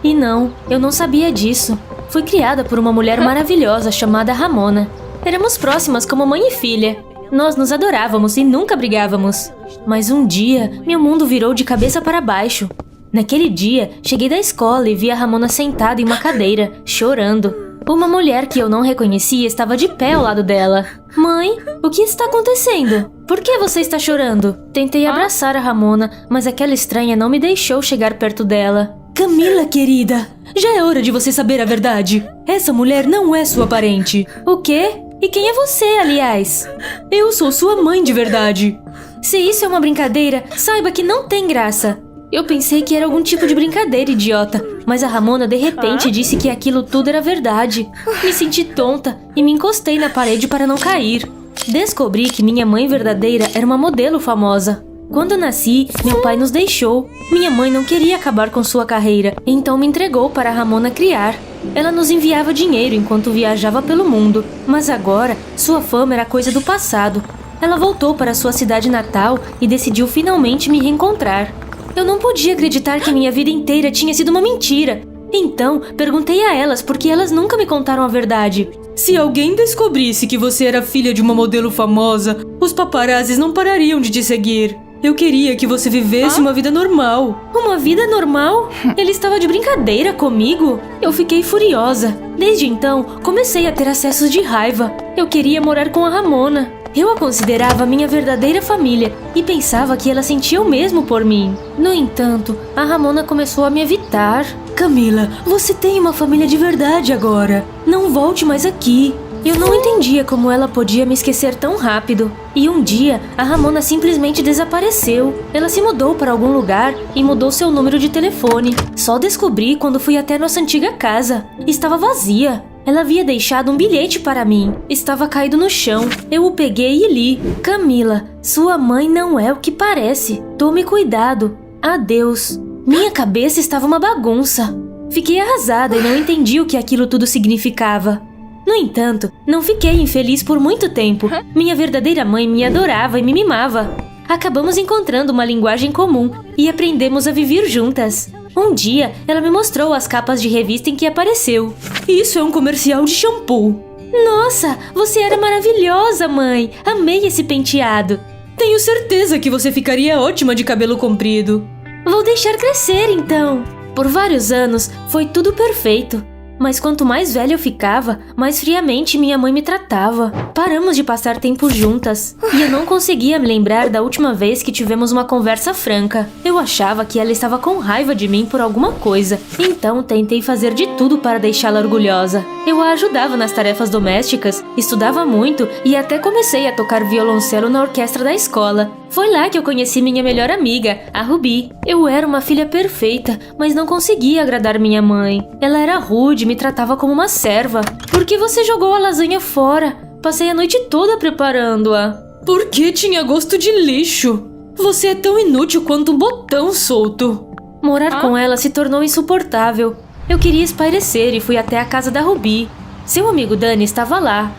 E não, eu não sabia disso. Fui criada por uma mulher maravilhosa chamada Ramona. Éramos próximas como mãe e filha. Nós nos adorávamos e nunca brigávamos. Mas um dia, meu mundo virou de cabeça para baixo. Naquele dia, cheguei da escola e vi a Ramona sentada em uma cadeira, chorando. Uma mulher que eu não reconhecia estava de pé ao lado dela. Mãe, o que está acontecendo? Por que você está chorando? Tentei abraçar a Ramona, mas aquela estranha não me deixou chegar perto dela. Camila, querida, já é hora de você saber a verdade. Essa mulher não é sua parente. O quê? E quem é você, aliás? Eu sou sua mãe de verdade. Se isso é uma brincadeira, saiba que não tem graça. Eu pensei que era algum tipo de brincadeira, idiota. Mas a Ramona de repente disse que aquilo tudo era verdade. Me senti tonta e me encostei na parede para não cair. Descobri que minha mãe verdadeira era uma modelo famosa. Quando nasci, meu pai nos deixou. Minha mãe não queria acabar com sua carreira, então me entregou para a Ramona criar. Ela nos enviava dinheiro enquanto viajava pelo mundo, mas agora sua fama era coisa do passado. Ela voltou para sua cidade natal e decidiu finalmente me reencontrar. Eu não podia acreditar que minha vida inteira tinha sido uma mentira. Então, perguntei a elas por que elas nunca me contaram a verdade. Se alguém descobrisse que você era filha de uma modelo famosa, os paparazzis não parariam de te seguir. Eu queria que você vivesse uma vida normal. Uma vida normal? Ele estava de brincadeira comigo? Eu fiquei furiosa. Desde então, comecei a ter acessos de raiva. Eu queria morar com a Ramona. Eu a considerava minha verdadeira família e pensava que ela sentia o mesmo por mim. No entanto, a Ramona começou a me evitar. Camila, você tem uma família de verdade agora. Não volte mais aqui. Eu não entendia como ela podia me esquecer tão rápido. E um dia, a Ramona simplesmente desapareceu. Ela se mudou para algum lugar e mudou seu número de telefone. Só descobri quando fui até nossa antiga casa. Estava vazia. Ela havia deixado um bilhete para mim. Estava caído no chão. Eu o peguei e li. Camila, sua mãe não é o que parece. Tome cuidado. Adeus. Minha cabeça estava uma bagunça. Fiquei arrasada e não entendi o que aquilo tudo significava. No entanto, não fiquei infeliz por muito tempo. Minha verdadeira mãe me adorava e me mimava. Acabamos encontrando uma linguagem comum e aprendemos a viver juntas. Um dia, ela me mostrou as capas de revista em que apareceu. Isso é um comercial de shampoo. Nossa, você era maravilhosa, mãe. Amei esse penteado. Tenho certeza que você ficaria ótima de cabelo comprido. Vou deixar crescer, então. Por vários anos, foi tudo perfeito. Mas quanto mais velha eu ficava, mais friamente minha mãe me tratava. Paramos de passar tempo juntas. E eu não conseguia me lembrar da última vez que tivemos uma conversa franca. Eu achava que ela estava com raiva de mim por alguma coisa. Então tentei fazer de tudo para deixá-la orgulhosa. Eu a ajudava nas tarefas domésticas, estudava muito e até comecei a tocar violoncelo na orquestra da escola. Foi lá que eu conheci minha melhor amiga, a Ruby. Eu era uma filha perfeita, mas não conseguia agradar minha mãe. Ela era rude, me tratava como uma serva. Por que você jogou a lasanha fora? Passei a noite toda preparando-a. Porque tinha gosto de lixo. Você é tão inútil quanto um botão solto. Morar com ela se tornou insuportável. Eu queria espairecer e fui até a casa da Ruby. Seu amigo Dani estava lá.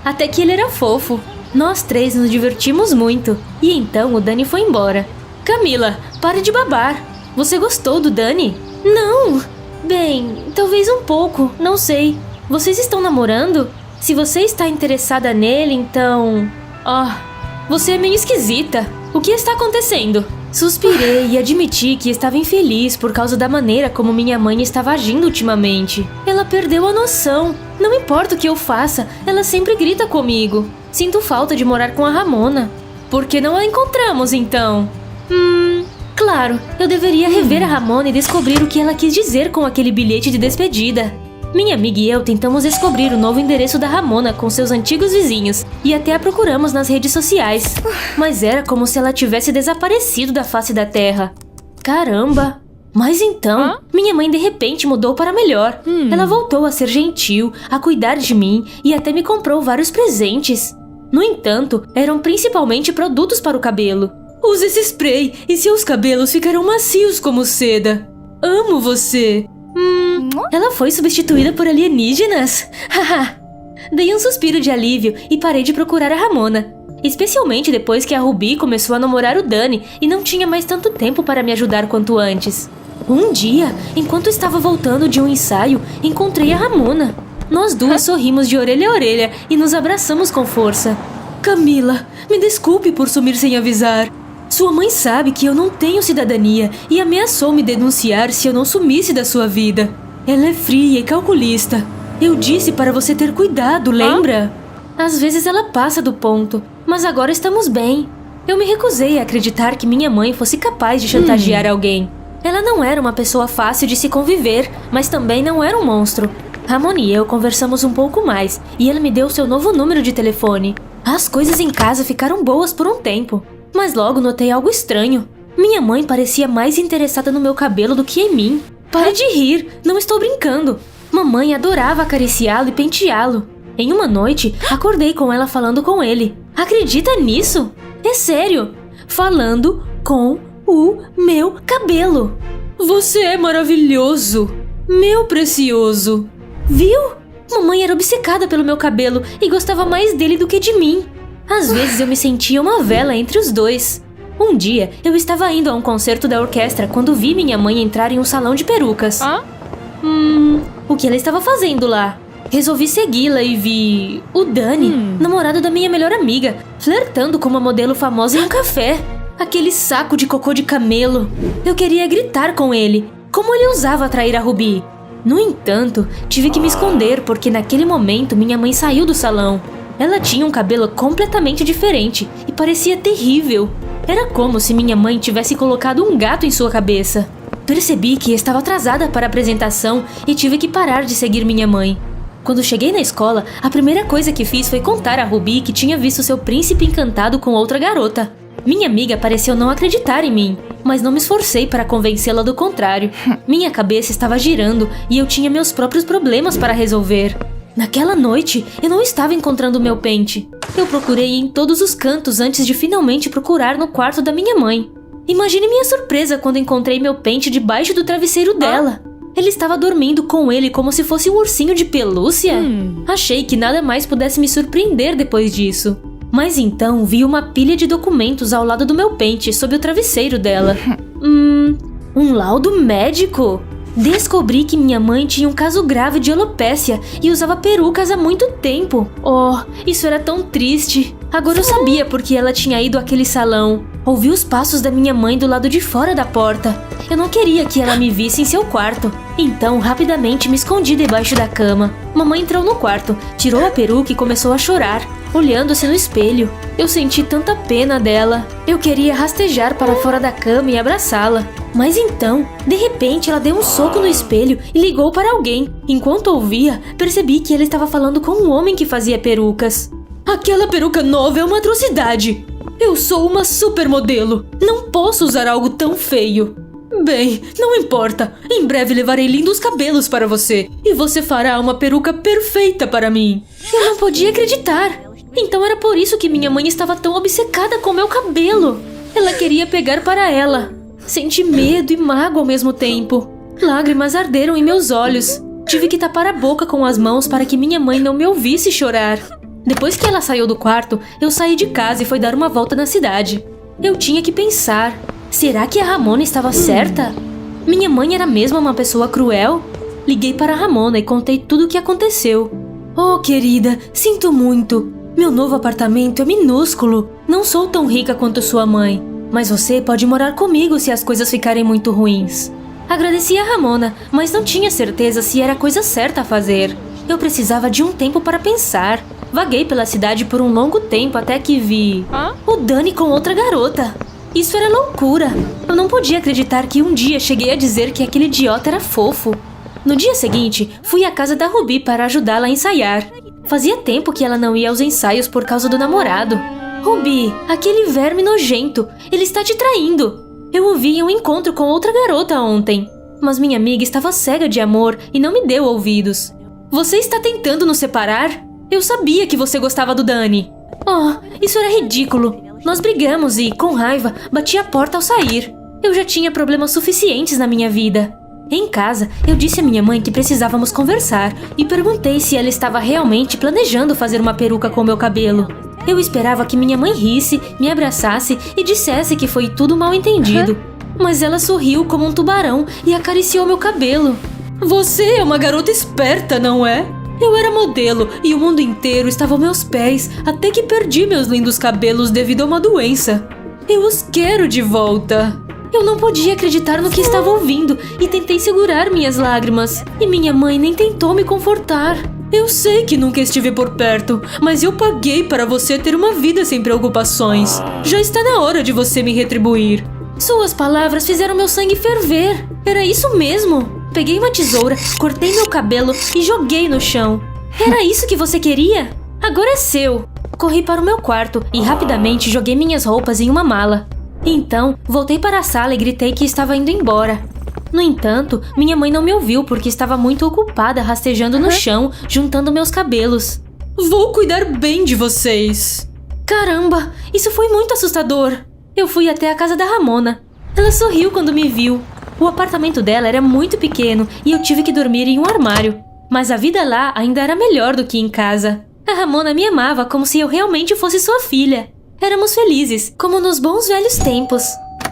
Até que ele era fofo. Nós três nos divertimos muito. E então o Dani foi embora. Camila, pare de babar. Você gostou do Dani? Não. Bem, talvez um pouco, não sei. Vocês estão namorando? Se você está interessada nele, então... você é meio esquisita. O que está acontecendo? Suspirei e admiti que estava infeliz por causa da maneira como minha mãe estava agindo ultimamente. Ela perdeu a noção. Não importa o que eu faça, ela sempre grita comigo. Sinto falta de morar com a Ramona. Por que não a encontramos, então? Claro, eu deveria rever a Ramona e descobrir o que ela quis dizer com aquele bilhete de despedida. Minha amiga e eu tentamos descobrir o novo endereço da Ramona com seus antigos vizinhos e até a procuramos nas redes sociais. Mas era como se ela tivesse desaparecido da face da terra. Caramba! Mas então, minha mãe de repente mudou para melhor. Ela voltou a ser gentil, a cuidar de mim e até me comprou vários presentes. No entanto, eram principalmente produtos para o cabelo. Use esse spray e seus cabelos ficarão macios como seda. Amo você! Ela foi substituída por alienígenas? Haha! Dei um suspiro de alívio e parei de procurar a Ramona. Especialmente depois que a Ruby começou a namorar o Dani e não tinha mais tanto tempo para me ajudar quanto antes. Um dia, enquanto estava voltando de um ensaio, encontrei a Ramona. Nós duas sorrimos de orelha a orelha e nos abraçamos com força. Camila, me desculpe por sumir sem avisar. Sua mãe sabe que eu não tenho cidadania e ameaçou me denunciar se eu não sumisse da sua vida. Ela é fria e calculista. Eu disse para você ter cuidado, lembra? Às vezes ela passa do ponto, mas agora estamos bem. Eu me recusei a acreditar que minha mãe fosse capaz de chantagear alguém. Ela não era uma pessoa fácil de se conviver, mas também não era um monstro. Ramona e eu conversamos um pouco mais e ela me deu seu novo número de telefone. As coisas em casa ficaram boas por um tempo, mas logo notei algo estranho. Minha mãe parecia mais interessada no meu cabelo do que em mim. Pare de rir, não estou brincando. Mamãe adorava acariciá-lo e penteá-lo. Em uma noite, acordei com ela falando com ele. Acredita nisso? É sério. Falando com o meu cabelo. Você é maravilhoso. Meu precioso. Viu? Mamãe era obcecada pelo meu cabelo e gostava mais dele do que de mim. Às vezes eu me sentia uma vela entre os dois. Um dia, eu estava indo a um concerto da orquestra quando vi minha mãe entrar em um salão de perucas. O que ela estava fazendo lá? Resolvi segui-la e vi o Dani, namorado da minha melhor amiga, flertando com uma modelo famosa em um café. Aquele saco de cocô de camelo. Eu queria gritar com ele. Como ele ousava atrair a Ruby? No entanto, tive que me esconder porque naquele momento minha mãe saiu do salão. Ela tinha um cabelo completamente diferente e parecia terrível. Era como se minha mãe tivesse colocado um gato em sua cabeça. Percebi que estava atrasada para a apresentação e tive que parar de seguir minha mãe. Quando cheguei na escola, a primeira coisa que fiz foi contar a Ruby que tinha visto seu príncipe encantado com outra garota. Minha amiga pareceu não acreditar em mim, mas não me esforcei para convencê-la do contrário. Minha cabeça estava girando e eu tinha meus próprios problemas para resolver. Naquela noite, eu não estava encontrando meu pente. Eu procurei em todos os cantos antes de finalmente procurar no quarto da minha mãe. Imagine minha surpresa quando encontrei meu pente debaixo do travesseiro dela. Ele estava dormindo com ele como se fosse um ursinho de pelúcia. Achei que nada mais pudesse me surpreender depois disso. Mas então vi uma pilha de documentos ao lado do meu pente sob o travesseiro dela. Um laudo médico? Descobri que minha mãe tinha um caso grave de alopécia e usava perucas há muito tempo. Oh, isso era tão triste. Agora eu sabia por que ela tinha ido àquele salão. Ouvi os passos da minha mãe do lado de fora da porta. Eu não queria que ela me visse em seu quarto. Então, rapidamente me escondi debaixo da cama. Mamãe entrou no quarto, tirou a peruca e começou a chorar, olhando-se no espelho. Eu senti tanta pena dela. Eu queria rastejar para fora da cama e abraçá-la. Mas então, de repente, ela deu um soco no espelho e ligou para alguém. Enquanto ouvia, percebi que ela estava falando com um homem que fazia perucas. Aquela peruca nova é uma atrocidade. Eu sou uma supermodelo. Não posso usar algo tão feio. Bem, não importa. Em breve levarei lindos cabelos para você. E você fará uma peruca perfeita para mim. Eu não podia acreditar. Então era por isso que minha mãe estava tão obcecada com meu cabelo. Ela queria pegar para ela. Senti medo e mágoa ao mesmo tempo. Lágrimas arderam em meus olhos. Tive que tapar a boca com as mãos para que minha mãe não me ouvisse chorar. Depois que ela saiu do quarto, eu saí de casa e fui dar uma volta na cidade. Eu tinha que pensar. Será que a Ramona estava certa? Minha mãe era mesmo uma pessoa cruel? Liguei para a Ramona e contei tudo o que aconteceu. Oh, querida, sinto muito. Meu novo apartamento é minúsculo. Não sou tão rica quanto sua mãe. mas você pode morar comigo se as coisas ficarem muito ruins. Agradeci a Ramona, mas não tinha certeza se era a coisa certa a fazer. Eu precisava de um tempo para pensar. Vaguei pela cidade por um longo tempo até que vi o Dani com outra garota. Isso era loucura. Eu não podia acreditar que um dia cheguei a dizer que aquele idiota era fofo. No dia seguinte, fui à casa da Ruby para ajudá-la a ensaiar. Fazia tempo que ela não ia aos ensaios por causa do namorado. Ruby, aquele verme nojento, ele está te traindo. Eu o vi em um encontro com outra garota ontem, mas minha amiga estava cega de amor e não me deu ouvidos. Você está tentando nos separar? Eu sabia que você gostava do Dani. Oh, isso era ridículo. Nós brigamos e, com raiva, bati a porta ao sair. Eu já tinha problemas suficientes na minha vida. Em casa, eu disse à minha mãe que precisávamos conversar e perguntei se ela estava realmente planejando fazer uma peruca com meu cabelo. Eu esperava que minha mãe risse, me abraçasse e dissesse que foi tudo mal entendido. Mas ela sorriu como um tubarão e acariciou meu cabelo. Você é uma garota esperta, não é? Eu era modelo e o mundo inteiro estava aos meus pés até que perdi meus lindos cabelos devido a uma doença. Eu os quero de volta. Eu não podia acreditar no que estava ouvindo e tentei segurar minhas lágrimas. E minha mãe nem tentou me confortar. Eu sei que nunca estive por perto, mas eu paguei para você ter uma vida sem preocupações. Já está na hora de você me retribuir. Suas palavras fizeram meu sangue ferver. Era isso mesmo. Peguei uma tesoura, cortei meu cabelo e joguei no chão. Era isso que você queria? Agora é seu. Corri para o meu quarto e rapidamente joguei minhas roupas em uma mala. Então, voltei para a sala e gritei que estava indo embora. No entanto, minha mãe não me ouviu porque estava muito ocupada rastejando no chão, juntando meus cabelos. Vou cuidar bem de vocês. Caramba, isso foi muito assustador. Eu fui até a casa da Ramona. Ela sorriu quando me viu. O apartamento dela era muito pequeno e eu tive que dormir em um armário. Mas a vida lá ainda era melhor do que em casa. A Ramona me amava como se eu realmente fosse sua filha. Éramos felizes, como nos bons velhos tempos.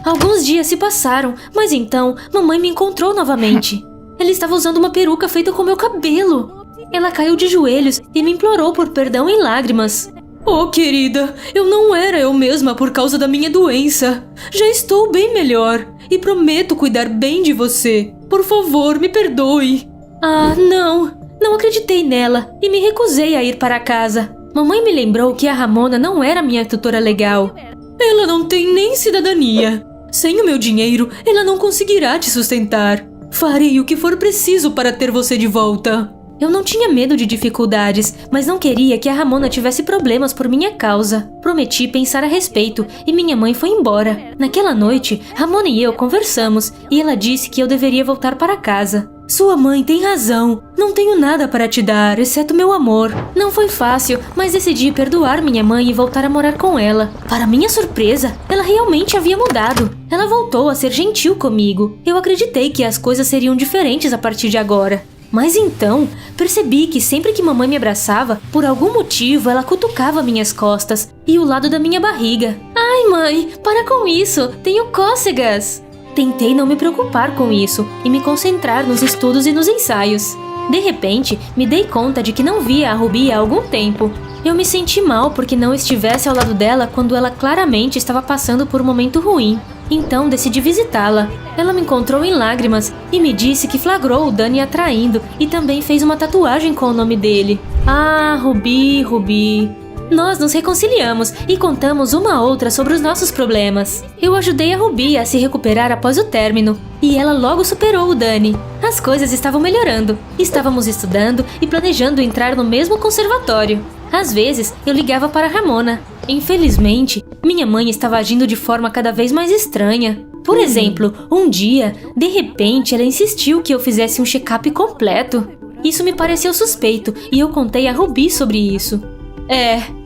Alguns dias se passaram, mas então mamãe me encontrou novamente. Ela estava usando uma peruca feita com meu cabelo. Ela caiu de joelhos e me implorou por perdão em lágrimas. Oh, querida, eu não era eu mesma por causa da minha doença. Já estou bem melhor e prometo cuidar bem de você. Por favor, me perdoe. Ah, não acreditei nela e me recusei a ir para casa. Mamãe me lembrou que a Ramona não era minha tutora legal. Ela não tem nem cidadania. Sem o meu dinheiro, ela não conseguirá te sustentar. Farei o que for preciso para ter você de volta. Eu não tinha medo de dificuldades, mas não queria que a Ramona tivesse problemas por minha causa. Prometi pensar a respeito e minha mãe foi embora. Naquela noite, Ramona e eu conversamos e ela disse que eu deveria voltar para casa. Sua mãe tem razão. Não tenho nada para te dar, exceto meu amor. Não foi fácil, mas decidi perdoar minha mãe e voltar a morar com ela. Para minha surpresa, ela realmente havia mudado. Ela voltou a ser gentil comigo. Eu acreditei que as coisas seriam diferentes a partir de agora. Mas então, percebi que sempre que mamãe me abraçava, por algum motivo ela cutucava minhas costas e o lado da minha barriga. Ai, mãe, para com isso, tenho cócegas. Tentei não me preocupar com isso e me concentrar nos estudos e nos ensaios. De repente, me dei conta de que não via a Ruby há algum tempo. Eu me senti mal porque não estivesse ao lado dela quando ela claramente estava passando por um momento ruim. Então decidi visitá-la. Ela me encontrou em lágrimas e me disse que flagrou o Dani a traindo e também fez uma tatuagem com o nome dele. Ah, Ruby. Nós nos reconciliamos e contamos uma a outra sobre os nossos problemas. Eu ajudei a Ruby a se recuperar após o término e ela logo superou o Dani. As coisas estavam melhorando. Estávamos estudando e planejando entrar no mesmo conservatório. Às vezes, eu ligava para Ramona. Infelizmente, minha mãe estava agindo de forma cada vez mais estranha. Por exemplo, um dia, de repente, ela insistiu que eu fizesse um check-up completo. Isso me pareceu suspeito e eu contei a Ruby sobre isso.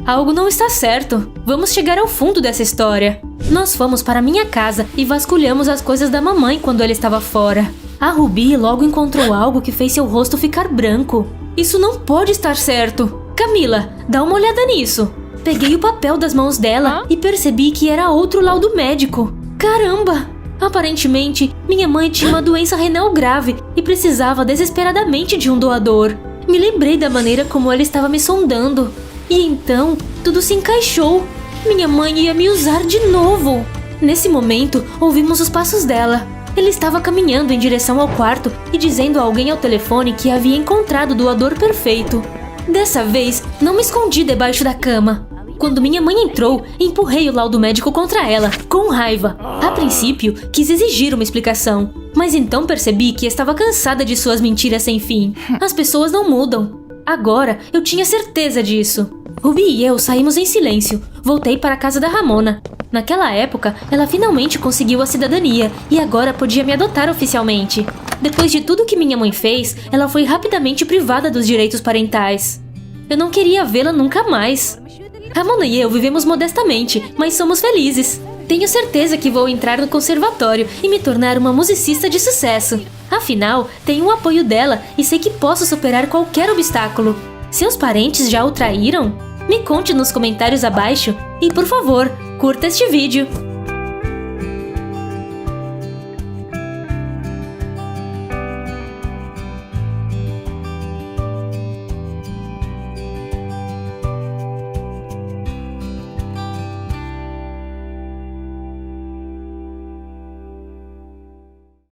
Algo não está certo. Vamos chegar ao fundo dessa história. Nós fomos para minha casa e vasculhamos as coisas da mamãe quando ela estava fora. A Ruby logo encontrou algo que fez seu rosto ficar branco. Isso não pode estar certo. Camila, dá uma olhada nisso. Peguei o papel das mãos dela e percebi que era outro laudo médico. Caramba! Aparentemente, minha mãe tinha uma doença renal grave e precisava desesperadamente de um doador. Me lembrei da maneira como ela estava me sondando. E então, tudo se encaixou. Minha mãe ia me usar de novo. Nesse momento, ouvimos os passos dela. Ele estava caminhando em direção ao quarto e dizendo a alguém ao telefone que havia encontrado o doador perfeito. Dessa vez, não me escondi debaixo da cama. Quando minha mãe entrou, empurrei o laudo médico contra ela, com raiva. A princípio, quis exigir uma explicação, mas então percebi que estava cansada de suas mentiras sem fim. As pessoas não mudam. Agora, eu tinha certeza disso. Ruby e eu saímos em silêncio. Voltei para a casa da Ramona. Naquela época, ela finalmente conseguiu a cidadania e agora podia me adotar oficialmente. Depois de tudo que minha mãe fez, ela foi rapidamente privada dos direitos parentais. Eu não queria vê-la nunca mais. Ramona e eu vivemos modestamente, mas somos felizes. Tenho certeza que vou entrar no conservatório e me tornar uma musicista de sucesso. Afinal, tenho o apoio dela e sei que posso superar qualquer obstáculo. Seus parentes já o traíram? Me conte nos comentários abaixo e, por favor, curta este vídeo.